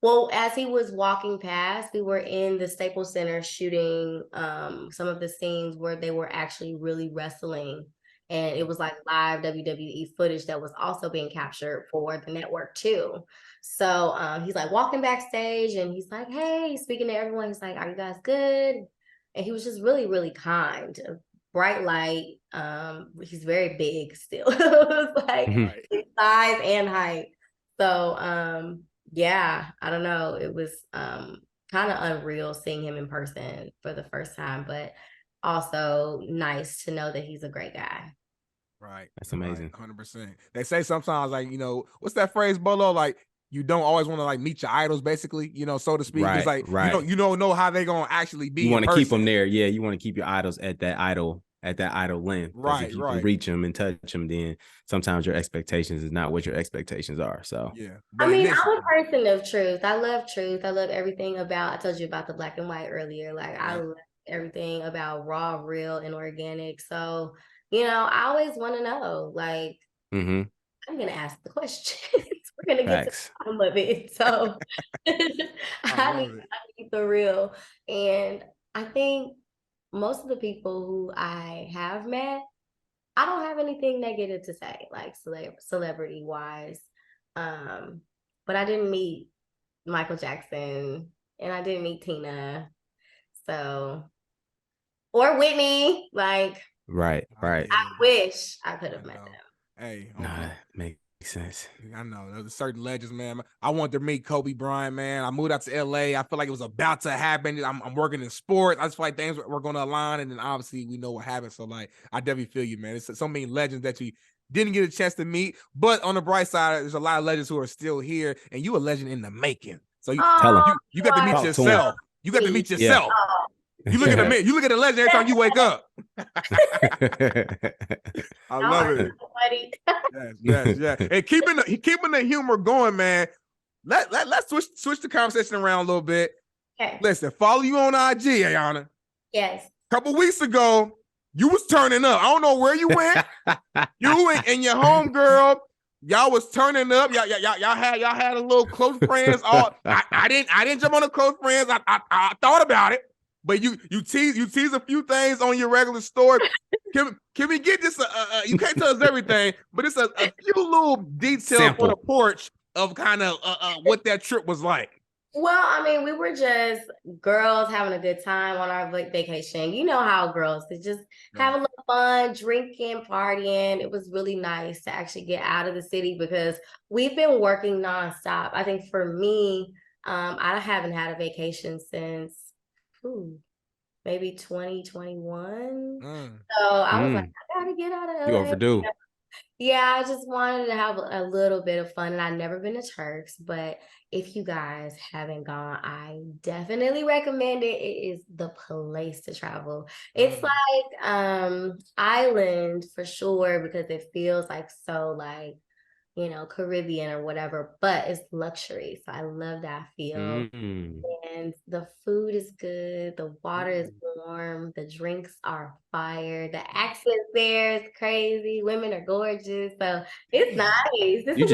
Well, as he was walking past, we were in the Staples Center shooting some of the scenes where they were actually really wrestling. And it was like live WWE footage that was also being captured for the network too. So he's like walking backstage and he's like, hey, speaking to everyone. He's like, are you guys good? And he was just really, really kind. Bright light. He's very big still. It was like size and height. So yeah, I don't know. It was kind of unreal seeing him in person for the first time, but also nice to know that he's a great guy. Right. That's amazing. 100%. They say sometimes, like, what's that phrase, Bolo? Like, you don't always want to like meet your idols, basically, so to speak. It's like you don't know how they're gonna actually be. You want to keep them there, yeah. You want to keep your idols at that idol length. Right. If you can reach them and touch them, then sometimes your expectations is not what your expectations are. So yeah. I mean, I'm a person of truth. I love truth. I love everything about. I told you about the black and white earlier. Like I love everything about raw, real, and organic. So I always want to know. Like I'm gonna ask the questions. We're gonna get to the bottom of it. So I need the real. And I think most of the people who I have met, I don't have anything negative to say, like celebrity wise. But I didn't meet Michael Jackson and I didn't meet Tina. So, or Whitney. Like, right. I wish I could have met them. Hey, no, that makes sense. I know there's certain legends, man. I wanted to meet Kobe Bryant, man. I moved out to LA. I feel like it was about to happen. I'm working in sports. I just feel like things were going to align, and then obviously we know what happened. So like, I definitely feel you, man. It's so many legends that you didn't get a chance to meet, but on the bright side, there's a lot of legends who are still here, and you a legend in the making. So you you got to meet yourself. You got to meet yourself. Yeah. You look at a you look at a legend every time you wake up. I love it. Yes. And keeping the humor going, man. Let's switch the conversation around a little bit. Okay. Listen, follow you on IG, Ayona. Yes. A couple weeks ago, you was turning up. I don't know where you went. You and your homegirl, y'all was turning up. Y'all had a little close friends. I didn't jump on the close friends. I thought about it. But you tease a few things on your regular story. Can we get just you can't tell us everything, but it's a few little details for the porch of kind of what that trip was like. Well, I mean, we were just girls having a good time on our vacation. You know how girls could just have a little fun, drinking, partying. It was really nice to actually get out of the city because we've been working nonstop. I think for me, I haven't had a vacation since maybe 2021. So I was like, I gotta get out of LA. You overdue. Yeah, I just wanted to have a little bit of fun, and I've never been to Turks, but if you guys haven't gone, I definitely recommend it. It is the place to travel. It's like island for sure because it feels like so like Caribbean or whatever, but it's luxury. So I love that feel. And the food is good. The water is warm. The drinks are fire. The accent there is crazy. Women are gorgeous. So it's nice. You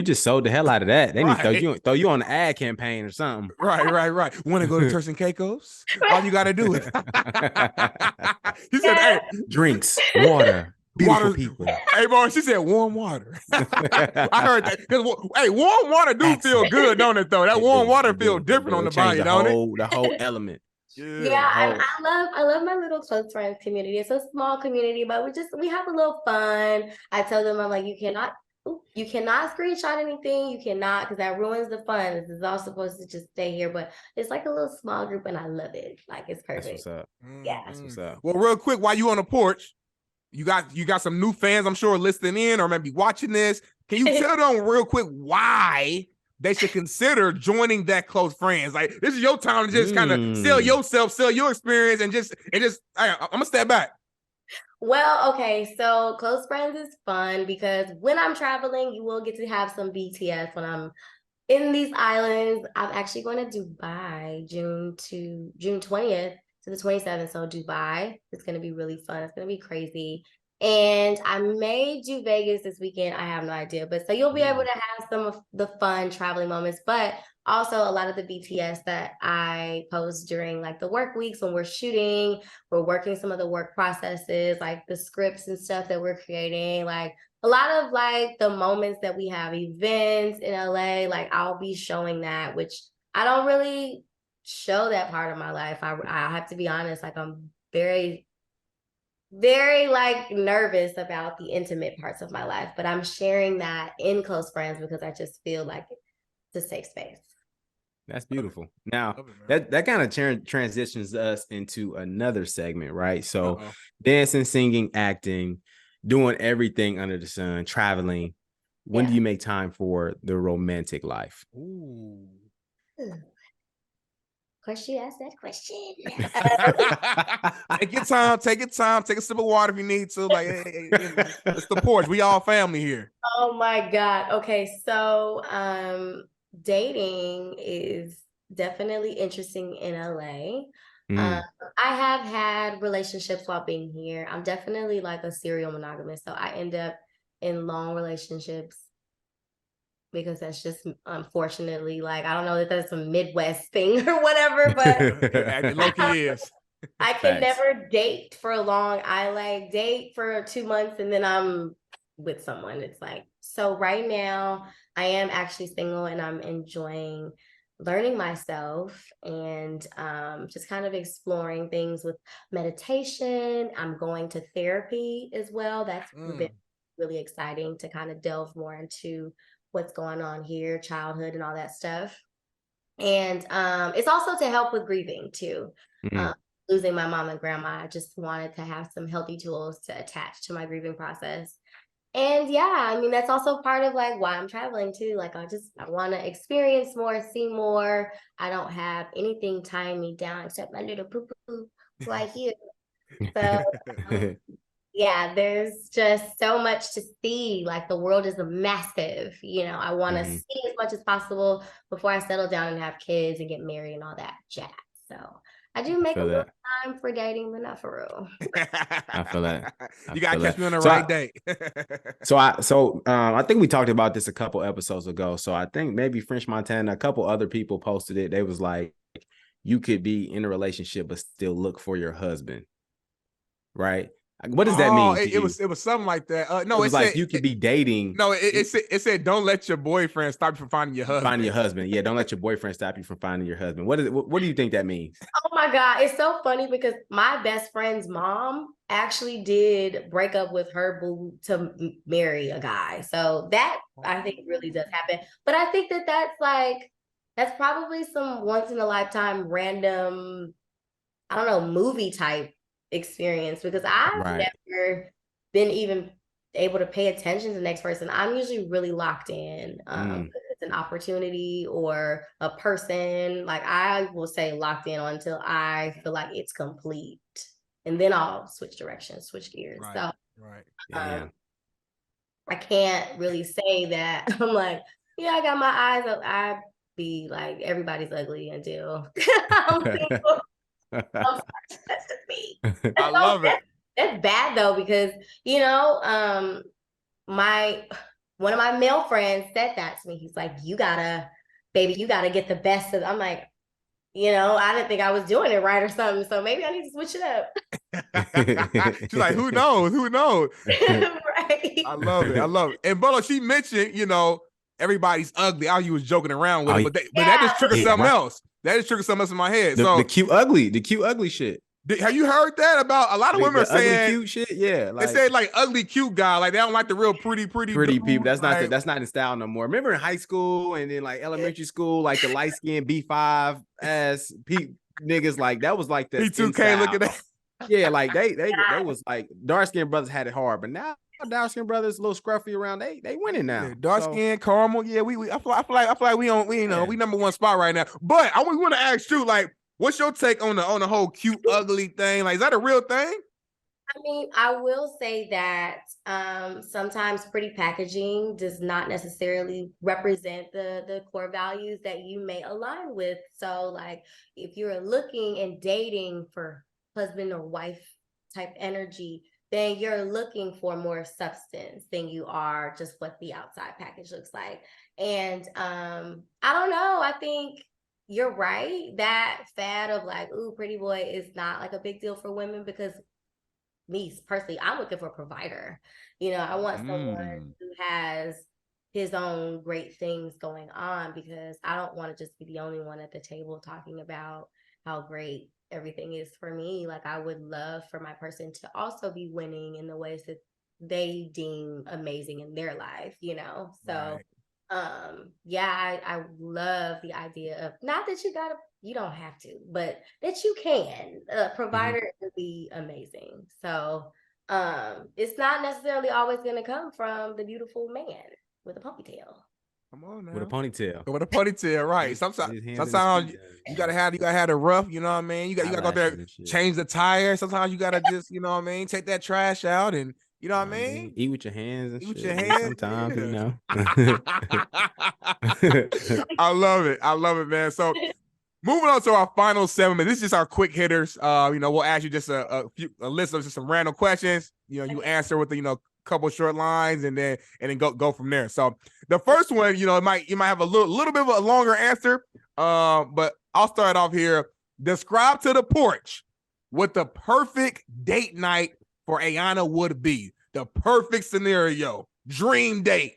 just sold the hell out of that. They need to throw you on an ad campaign or something. Right. Want to go to Turks and Caicos? All you got to do is he said, hey, drinks, water. Beautiful people. Hey, boy, she said warm water. I heard that. Because, hey, warm water do feel good, don't it, though? That warm water feel different on the body, don't it? The whole element. Yeah, I love my little close friends community. It's a small community, but we have a little fun. I tell them, I'm like, you cannot You cannot screenshot anything. You cannot, because that ruins the fun. This is all supposed to just stay here, but it's like a little small group, and I love it. Like, it's perfect. That's what's up. Yeah. That's what's up. Well, real quick, while you on the porch, you got some new fans, I'm sure, listening in or maybe watching this. Can you tell them real quick why they should consider joining that close friends? Like, this is your time to just kind of sell yourself, sell your experience, and just I'm gonna step back. Well, okay, so close friends is fun because when I'm traveling, you will get to have some BTS when I'm in these islands. I'm actually going to Dubai June 20th to the 27th. So Dubai, it's going to be really fun. It's going to be crazy. And I may do Vegas this weekend. I have no idea. But so you'll be able to have some of the fun traveling moments, but also a lot of the BTS that I post during like the work weeks when we're shooting, we're working some of the work processes, like the scripts and stuff that we're creating, like a lot of like the moments that we have events in LA, like I'll be showing that, which I don't really show that part of my life. I have to be honest, like I'm very like nervous about the intimate parts of my life, but I'm sharing that in close friends because I just feel like it's a safe space. That's beautiful. Now that kind of transitions us into another segment, right? So dancing, singing, acting, doing everything under the sun, traveling. When do you make time for the romantic life? Ooh. Of course, you asked that question. Take your time. Take a sip of water if you need to. Like, hey, it's the porch. We all family here. Oh my God. Okay, so dating is definitely interesting in LA. I have had relationships while being here. I'm definitely like a serial monogamous, so I end up in long relationships because that's just unfortunately, like, I don't know that that's a Midwest thing or whatever, but Loki is. I can never date for long. I like date for 2 months and then I'm with someone. It's like, so right now I am actually single and I'm enjoying learning myself and just kind of exploring things with meditation. I'm going to therapy as well. That's been really exciting to kind of delve more into what's going on here, childhood and all that stuff. And it's also to help with grieving too. Losing my mom and grandma, I just wanted to have some healthy tools to attach to my grieving process. And yeah, I mean, that's also part of like why I'm traveling too. Like I want to experience more, see more. I don't have anything tying me down except my little poo-poo right here. So yeah, there's just so much to see. Like the world is massive, I want to see as much as possible before I settle down and have kids and get married and all that jazz. So I do make a little time for dating, but not for real. I feel that. You gotta catch me on the right date. I think we talked about this a couple episodes ago. So I think maybe French Montana, a couple other people posted it. They was like, you could be in a relationship but still look for your husband, right? What does that mean? It was something like that. No, it was like you could be dating. No, it said don't let your boyfriend stop you from finding your husband. Finding your husband, yeah. Don't let your boyfriend stop you from finding your husband. What do you think that means? Oh my God, it's so funny because my best friend's mom actually did break up with her boo to marry a guy. So that I think really does happen. But I think that's probably some once in a lifetime random, I don't know, movie type experience because I've never been even able to pay attention to the next person. I'm usually really locked in. If it's an opportunity or a person, like I will say locked in until I feel like it's complete. And then I'll switch directions, switch gears. I can't really say that. I'm like, yeah, I got my eyes up. I'd be like, everybody's ugly until I'm single. That's just me. I love it. That's bad though, because one of my male friends said that to me. He's like, you gotta get the best of. I'm like, I didn't think I was doing it right or something. So maybe I need to switch it up. She's like, who knows? Right. I love it. And Bolo, she mentioned, everybody's ugly. You was joking around with it, but that just triggered something else. That just triggered something else in my head. The cute ugly shit. Have you heard that about a lot of women are saying ugly cute shit? Yeah, they say like ugly cute guy, like they don't like the real pretty people. That's like, not in style no more. Remember in high school and then like elementary school, like the light skinned B5 ass niggas, like that was like the P2K looking at. Yeah, like they was like dark skinned brothers had it hard, but now dark skinned brothers a little scruffy around. They winning now. Yeah, dark skin caramel. Yeah, I feel like we number one spot right now. But I want to ask you, like, what's your take on the whole cute ugly thing? Like, is that a real thing? I mean, I will say that sometimes pretty packaging does not necessarily represent the core values that you may align with. So, like, if you're looking and dating for husband or wife type energy, then you're looking for more substance than you are just what the outside package looks like. And I don't know. I think you're right. That fad of like, ooh, pretty boy is not like a big deal for women because me personally, I'm looking for a provider. You know, I want someone who has his own great things going on because I don't want to just be the only one at the table talking about how great everything is for me. Like I would love for my person to also be winning in the ways that they deem amazing in their life, you know? So yeah, I love the idea of not that you don't have to, but that you can. A provider would be amazing. So it's not necessarily always gonna come from the beautiful man with a ponytail. Come on now. With a ponytail. With a ponytail, right. Sometimes you gotta have the rough, you know what I mean? You gotta go there, change the tire. Sometimes you gotta just, you know what I mean, take that trash out and you know what I mean? Eat with your hands and Eat shit. With your hands. Sometimes, you know. I love it, man. So moving on to our final segment. This is just our quick hitters. You know, we'll ask you just a list of just some random questions. You know, you answer with the, couple short lines and then go from there. So the first one, you might have a little bit of a longer answer. But I'll start off here. Describe to the porch what the perfect date night for Ayona would be. The perfect scenario. Dream date.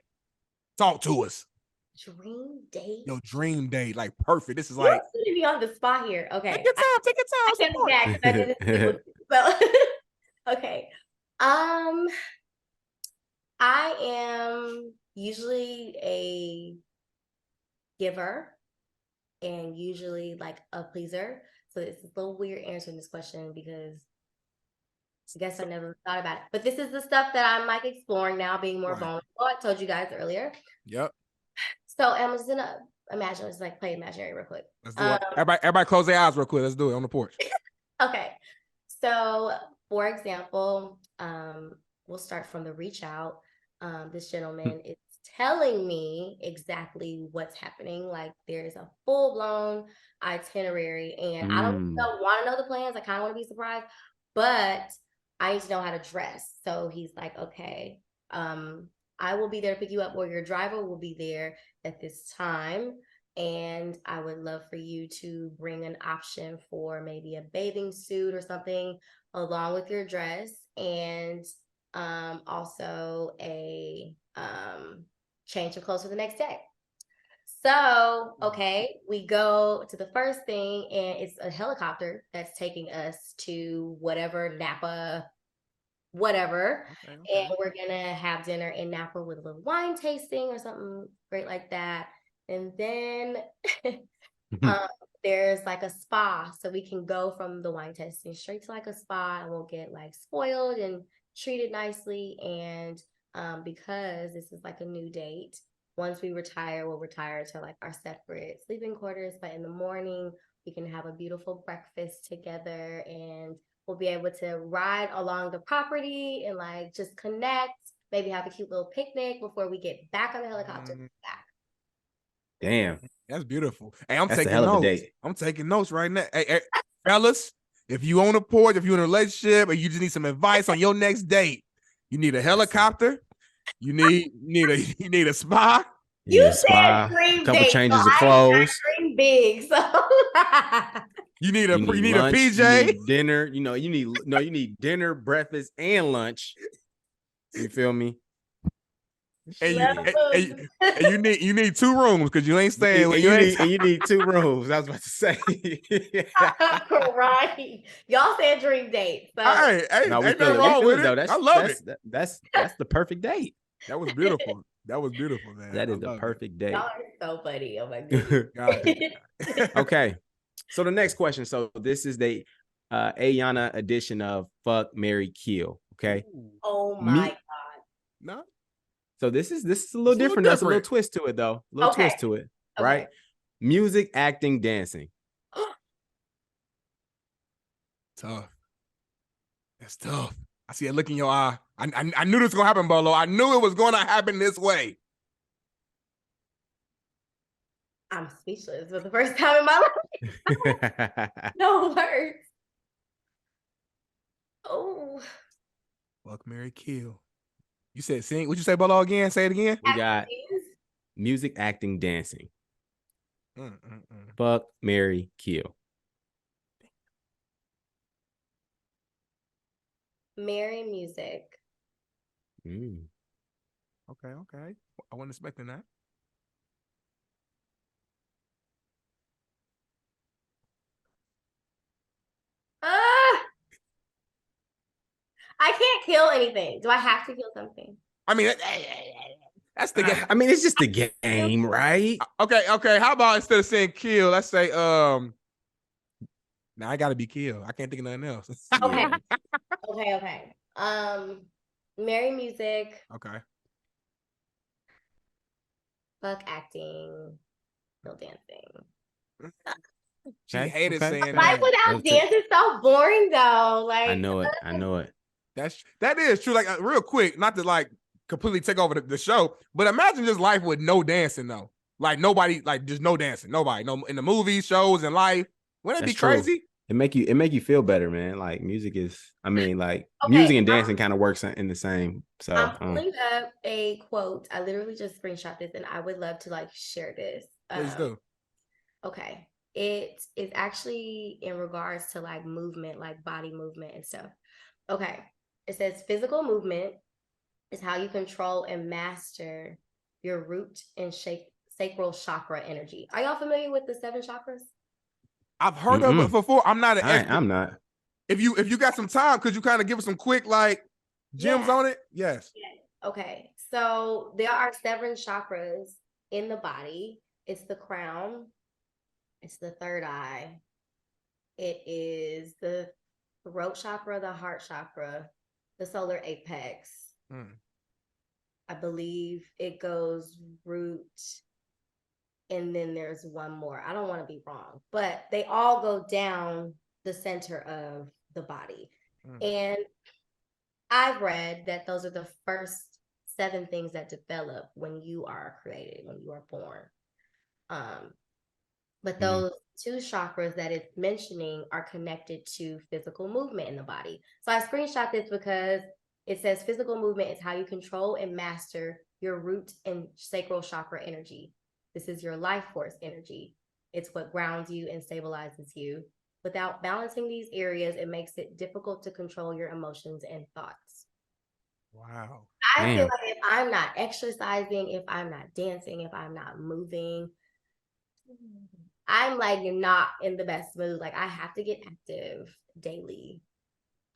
Talk to us. Dream date? Your dream date. Like perfect. This is like. You're putting me on the spot here. Okay. Take your time. I didn't so, okay. I am usually a giver and usually like a pleaser. So it's a little weird answering this question because I guess I never thought about it. But this is the stuff that I'm like exploring now, being more vulnerable. I told you guys earlier. Yep. So I'm just gonna imagine, let's like play imaginary real quick. Let's do it. Everybody close their eyes real quick. Let's do it on the porch. Okay. So for example, we'll start from the reach out. This gentleman is telling me exactly what's happening. Like there's a full-blown itinerary and I don't want to know the plans. I kind of want to be surprised, but I need to know how to dress. So he's like, okay, I will be there to pick you up, or your driver will be there at this time. And I would love for you to bring an option for maybe a bathing suit or something along with your dress. And also a change of clothes for the next day. So, okay, we go to the first thing and it's a helicopter that's taking us to whatever, Napa, whatever. Okay. And we're gonna have dinner in Napa with a little wine tasting or something great like that. And then there's like a spa, so we can go from the wine tasting straight to like a spa and we'll get like spoiled and treated nicely. And because this is like a new date, once we retire, we'll retire to like our separate sleeping quarters, but in the morning we can have a beautiful breakfast together and we'll be able to ride along the property and like just connect, maybe have a cute little picnic before we get back on the helicopter back. Damn, that's beautiful. Hey, I'm taking notes. I'm taking notes right now. Hey, fellas, if you own a porch, if you're in a relationship, or you just need some advice on your next date, you need a helicopter. You need a spa. You said dream couple date, changes of clothes. Dream big, so you need a lunch, PJ. You need dinner. You need dinner, breakfast, and lunch. You feel me? And you need 2 rooms because you ain't staying. You need 2 rooms. I was about to say. Right. Y'all said dream date. So. Hey, no, ain't nothing wrong with it. Though. I love it. That's the perfect date. That was beautiful. That was beautiful, man. That is the perfect date. Y'all are so funny. Oh my goodness. Okay. So the next question. So this is the Ayona edition of Fuck, Marry, Kill. Okay. Oh my God. No. So this is a little different. There's a little twist to it though. A little twist to it. Right? Okay. Music, acting, dancing. Tough. That's tough. I see a look in your eye. I knew this was gonna happen, Bolo. I knew it was gonna happen this way. I'm speechless for the first time in my life. No words. Oh. Fuck, marry, kill. You said sing. What'd you say, Bolo, again? Say it again. We got music, acting, dancing. Fuck, marry, kill. Marry, music. Okay. I wasn't expecting that. I can't kill anything. Do I have to kill something? I mean, that's the game. I mean, it's just the game, right? Okay. How about instead of saying kill, let's say now I gotta be killed. I can't think of nothing else. Okay. Marry, music. Okay. Fuck, acting. No dancing. She hated saying life without dance is so boring though. Like I know it. That is true. Like real quick, not to like completely take over the show, but imagine just life with no dancing though. Like nobody, like just no dancing. Nobody, no in the movies, shows, and life. Wouldn't it be crazy? It make you feel better, man. Like music is, I mean, like music and dancing kind of works in the same. So I'm pulling up a quote. I literally just screenshot this, and I would love to like share this. Please do. Okay. It is actually in regards to like movement, like body movement and stuff. Okay. It says physical movement is how you control and master your root and sacral chakra energy. Are y'all familiar with the 7 chakras? I've heard of it before. I'm not an expert. I'm not. If you got some time, could you kind of give us some quick like gems on it? Yes. Okay. So there are 7 chakras in the body. It's the crown. It's the third eye. It is the throat chakra, the heart chakra, the solar apex. I believe it goes root, and then there's one more. I don't want to be wrong, but they all go down the center of the body. And I've read that those are the first 7 things that develop when you are created, when you are born. But those 2 chakras that it's mentioning are connected to physical movement in the body. So I screenshot this because it says physical movement is how you control and master your root and sacral chakra energy. This is your life force energy. It's what grounds you and stabilizes you. Without balancing these areas, it makes it difficult to control your emotions and thoughts. Wow. I feel like if I'm not exercising, if I'm not dancing, if I'm not moving, I'm like not in the best mood. Like I have to get active daily.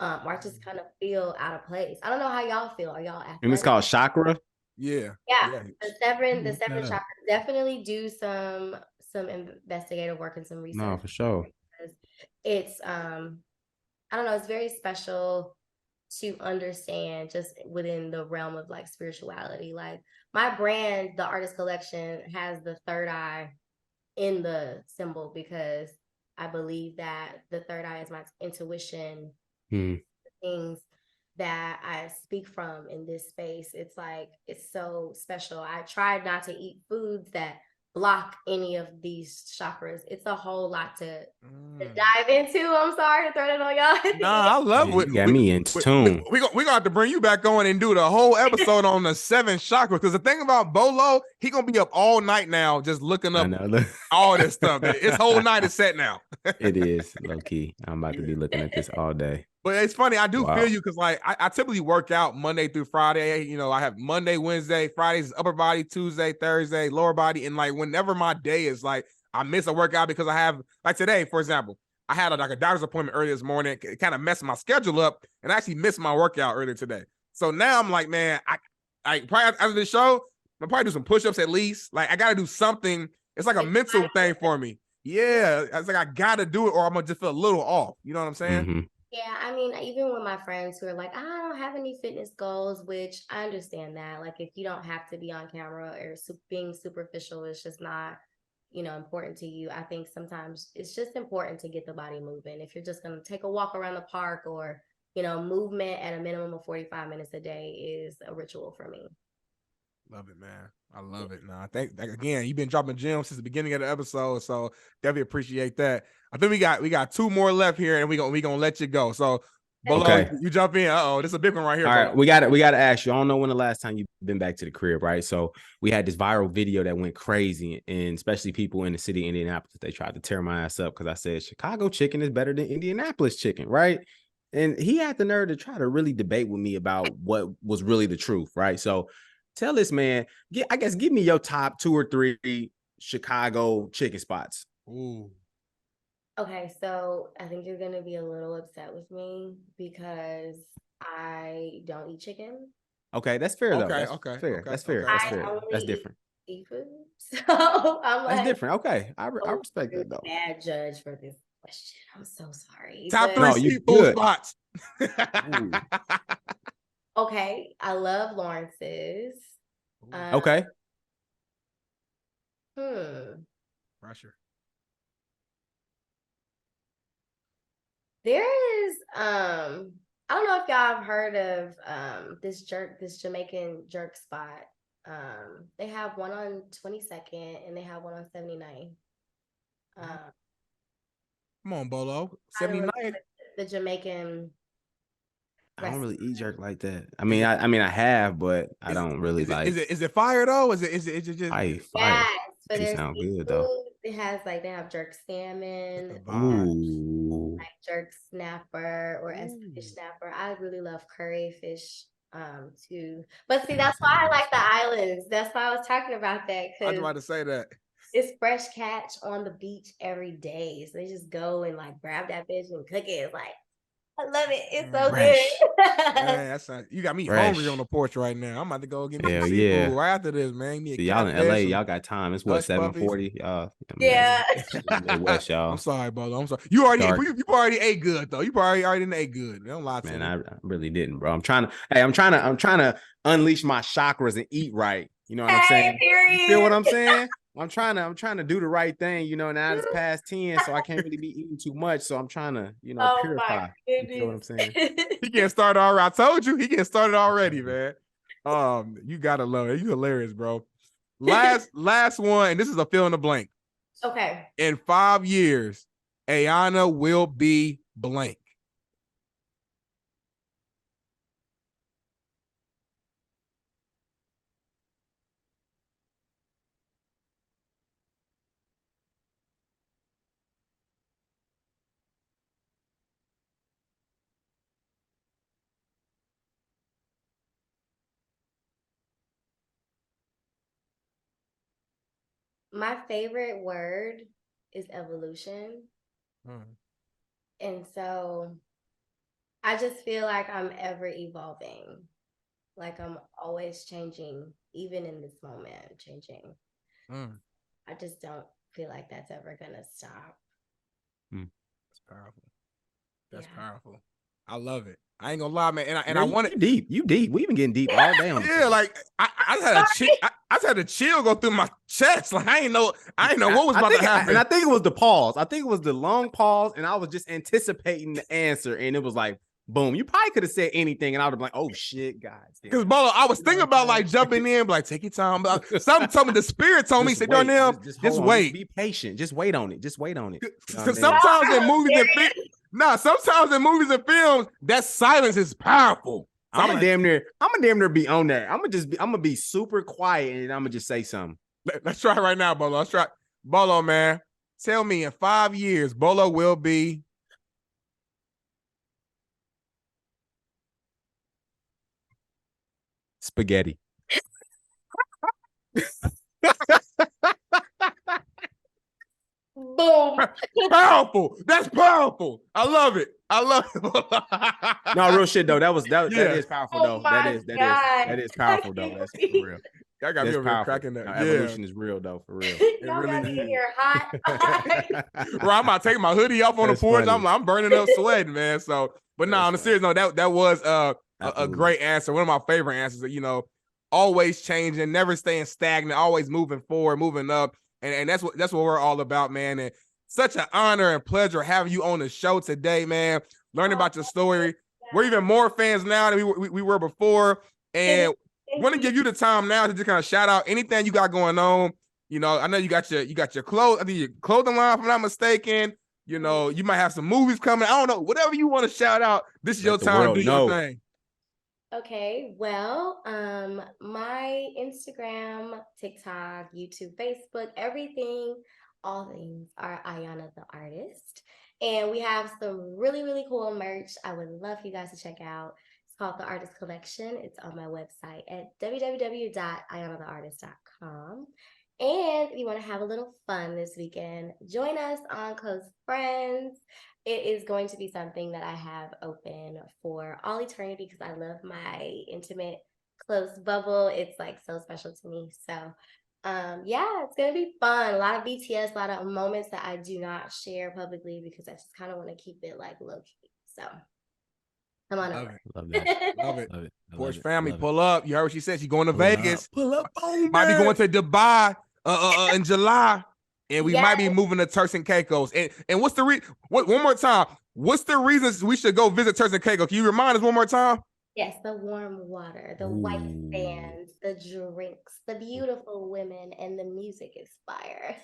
Or I just kind of feel out of place. I don't know how y'all feel. Are y'all athletic? And it's called chakra? Yeah. The seven chakras. Definitely do some investigative work and some research. No, for sure. It's I don't know, it's very special to understand just within the realm of like spirituality. Like my brand, the Artist Collection, has the third eye in the symbol because I believe that the third eye is my intuition. Things that I speak from in this space, it's like it's so special. I tried not to eat foods that block any of these chakras. It's a whole lot to dive into. I'm sorry to throw that on y'all. Nah, I love it. You got me in tune. We're gonna have to bring you back on and do the whole episode on the 7 chakras. Because the thing about Bolo, he gonna be up all night now just looking up all this stuff. His whole night is set now. It is low key. I'm about to be looking at this all day. But it's funny, I do feel you because like I typically work out Monday through Friday. You know, I have Monday, Wednesday, Fridays upper body, Tuesday, Thursday, lower body. And like whenever my day is like I miss a workout because I have like today, for example, I had like a doctor's appointment earlier this morning. It kind of messed my schedule up and I actually missed my workout earlier today. So now I'm like, man, I probably after the show, I'll probably do some push-ups at least. Like I gotta do something. It's like a mental thing for me. Yeah. It's like I gotta do it or I'm gonna just feel a little off. You know what I'm saying? Mm-hmm. Yeah, I mean, even with my friends who are like, I don't have any fitness goals, which I understand that. Like, if you don't have to be on camera or being superficial is just not, important to you. I think sometimes it's just important to get the body moving. If you're just going to take a walk around the park or, movement at a minimum of 45 minutes a day is a ritual for me. Love it, man. I love it. No, I think again, you've been dropping gems since the beginning of the episode, so definitely appreciate that. I think we got 2 more left here, and we gonna let you go. So, Bolo, you jump in. This is a big one right here. All right, we got to ask you. I don't know when the last time you've been back to the crib, right? So we had this viral video that went crazy, and especially people in the city of Indianapolis, they tried to tear my ass up because I said Chicago chicken is better than Indianapolis chicken, right? And he had the nerve to try to really debate with me about what was really the truth, right? So tell this man, give me your top 2 or 3 Chicago chicken spots. Ooh. Okay, so I think you're gonna be a little upset with me because I don't eat chicken. Okay, that's fair though. That's fair. That's fair. That's fair. That's different. Seafood, so I'm like, that's different. Okay, I respect that though. Bad judge for this question. I'm so sorry. Top 3 seafood spots. Okay, I love Lawrence's. Okay. Pressure. There is I don't know if y'all have heard of this Jamaican jerk spot. They have one on 22nd and they have one on 79. Come on, Bolo. 79. The Jamaican. I don't really eat jerk like that. I mean, I have, but I don't really like. Is it fire though? Is it just fire? Yes, but it sounds good though. It has they have jerk salmon, like jerk snapper or fish snapper. I really love curry fish too. But see, that's why I like the islands. That's why I was talking about that. I was about to say that. It's fresh catch on the beach every day. So they just go and like grab that fish and cook it. It's like, I love it. It's so good. Man, you got me hungry on the porch right now. I'm about to go get me some seafood right after this, man. See, y'all in LA, y'all got time. It's what, 7:40? Yeah. West, y'all. I'm sorry, Bolo. I'm sorry. You already ate good though. You already didn't ate good. Don't lie to me. Man, I really didn't, bro. I'm trying to unleash my chakras and eat right. You know what I'm saying? Period. You feel what I'm saying? I'm trying to do the right thing, now it's past 10, so I can't really be eating too much. So I'm trying to, purify. You know what I'm saying? He getting started already. I told you he getting started already, man. You gotta love it. You hilarious, bro. Last one, and this is a fill in the blank. Okay. In 5 years, Ayona will be blank. My favorite word is evolution. And so I just feel like I'm ever evolving. Like I'm always changing, even in this moment, I'm changing. I just don't feel like that's ever gonna stop. That's powerful. That's powerful. I love it. I ain't gonna lie, man. And I want it deep. You deep. We've been getting deep all day on. Yeah, like I just had a chill go through my chest. Like I ain't know what was about to happen. And I think it was the pause. I think it was the long pause, and I was just anticipating the answer, and it was like, boom. You probably could have said anything, and I would have been like, oh shit, guys. Because Bolo, I was thinking about like jumping in, like take your time. Something told me, the spirit told me, say, Darnell, just wait. Be patient. Just wait on it. Just wait on it. Because sometimes in movies and movies and films, that silence is powerful. I'm gonna damn near be on that. I'm gonna be super quiet and I'm gonna just say something. Let's try right now, Bolo. Let's try. Bolo, man. Tell me in 5 years, Bolo will be. Spaghetti. Boom. Powerful. That's powerful. I love it. I love it. No, real shit though. That is powerful though. That is powerful though. That's for real. Y'all got me over here cracking that. No, evolution is real though, for real. Y'all got me in here hot. Bro, I'm about to take my hoodie off on the porch. I'm burning up sweating, man. So, but no, on the serious note, that was a great answer. One of my favorite answers. That, you know, always changing, never staying stagnant, always moving forward, moving up, and that's what we're all about, man. And such an honor and pleasure having you on the show today, man. Learning about your story. We're even more fans now than we were before, and want to give you the time now to just kind of shout out anything you got going on. You know, I know you got your clothes, I think your clothing line, if I'm not mistaken. You know, you might have some movies coming. I don't know, whatever you want to shout out. This is your time. Do your thing. Okay, well, my Instagram, TikTok, YouTube, Facebook, everything, all things are Ayona The Artist. And we have some really, really cool merch I would love for you guys to check out. It's called The Artist Collection. It's on my website at www.ayonatheartist.com. And if you want to have a little fun this weekend, join us on Close Friends. It is going to be something that I have open for all eternity because I love my intimate, close bubble. It's like so special to me. So yeah, it's gonna be fun. A lot of BTS, a lot of moments that I do not share publicly because I just kind of want to keep it like low key. So come on over. Love that. Love it. Porch family, pull up. You heard what she said. She's going to Vegas. Pull up. Might be going to Dubai in July. And we might be moving to Turks and Caicos. And what's the one more time? What's the reasons we should go visit Turks and Caicos? Can you remind us one more time? Yes, the warm water, the white sands, the drinks, the beautiful women, and the music is fire.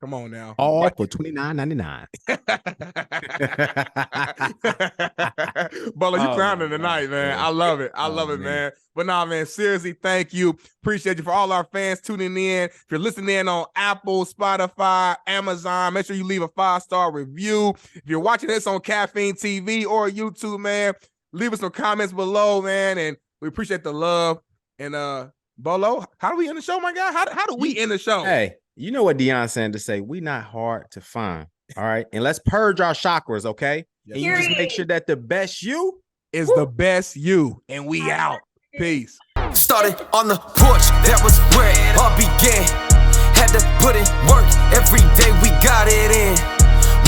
Come on now. All for $29.99. Bolo, you clowning tonight, man. I love it. I love it, man. But nah, man, seriously, thank you. Appreciate you. For all our fans tuning in. If you're listening in on Apple, Spotify, Amazon, make sure you leave a 5-star review. If you're watching this on Caffeine TV or YouTube, man, leave us some comments below, man. And we appreciate the love. And Bolo, how do we end the show, my guy? How do we end the show? Hey. You know what Deion saying to say, we not hard to find. All right. And let's purge our chakras, okay? Yes. And you just make sure that the best you is the best you. And we out. Peace. Started on the porch, that was where it all began. Had to put in work, every day we got it in.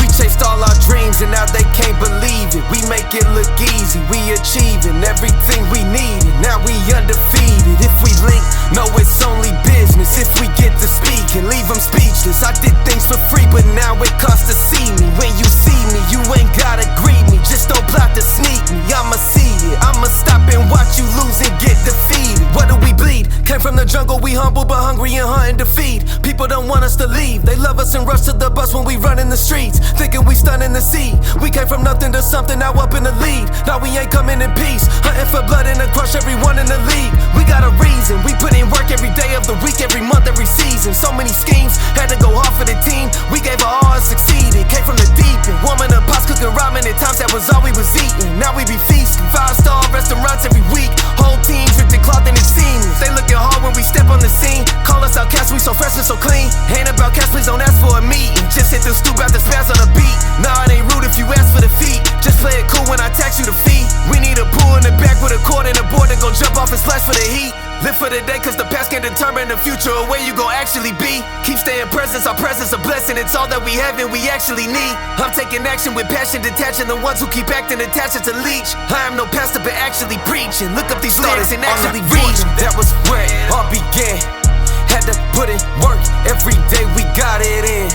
We chased all our dreams and now they can't believe it. We make it look easy, we achieving everything we needed. Now we undefeated. If we link, no, it's only business. If we get to speak and leave them speechless. I did things for free, but now it costs to see me. When you see me, you ain't gotta greet me. Just don't plot to sneak me. I'ma see it, I'ma stop and watch you lose and get defeated. What do we bleed? Came from the jungle, we humble but hungry and hunting to feed. People don't want us to leave. They love us and rush to the bus when we run in the streets, thinking we stunning the sea. We came from nothing to something, now up in the lead. Now we ain't coming in peace, hunting for blood and to crush everyone in the league. We got a reason, we put in work every day of the week, every month, every season. So many schemes, had to go hard for the team. We gave our all and succeeded. Came from the deep end, warming up pots, cooking ramen. At times that was all we was eating. Now we be feasting, 5-star restaurants every week. Whole team dripped in cloth and it's seamless. They looking hard when we step on the scene. Call us outcasts, we so fresh and so clean. Ain't about cash, please don't ask for a meeting. Just hit the stoop out the spaz on the beat. Nah, it ain't rude if you ask for the feet. Just play it cool when I tax you the fee. We need a pool in the back with a cord and a board to go jump off and splash for the heat. Live for the day, cause the past can determine the future or where you gon' actually be. Keep staying present, our presence a blessing. It's all that we have and we actually need. I'm taking action with passion, detaching the ones who keep acting attached to leech. I am no pastor but actually preaching. Look up these lyrics and actually read them. That was where it all began. Had to put in work, every day we got it in.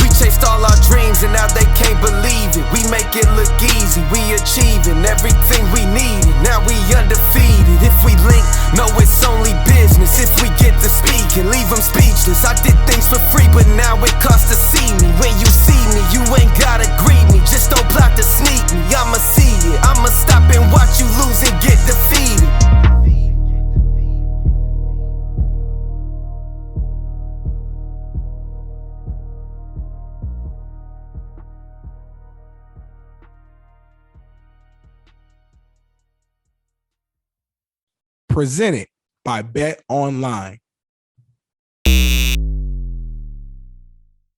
We chased all our dreams and now they can't believe it. We make it look easy, we achieving everything we needed. Now we undefeated. If we link, no, it's only business. If we get to speak and leave them speechless. I did things for free, but now it costs to see me. When you see me, you ain't gotta greet me. Just don't plot to sneak me. I'ma see it, I'ma stop and watch you lose and get defeated. presented by Bet Online.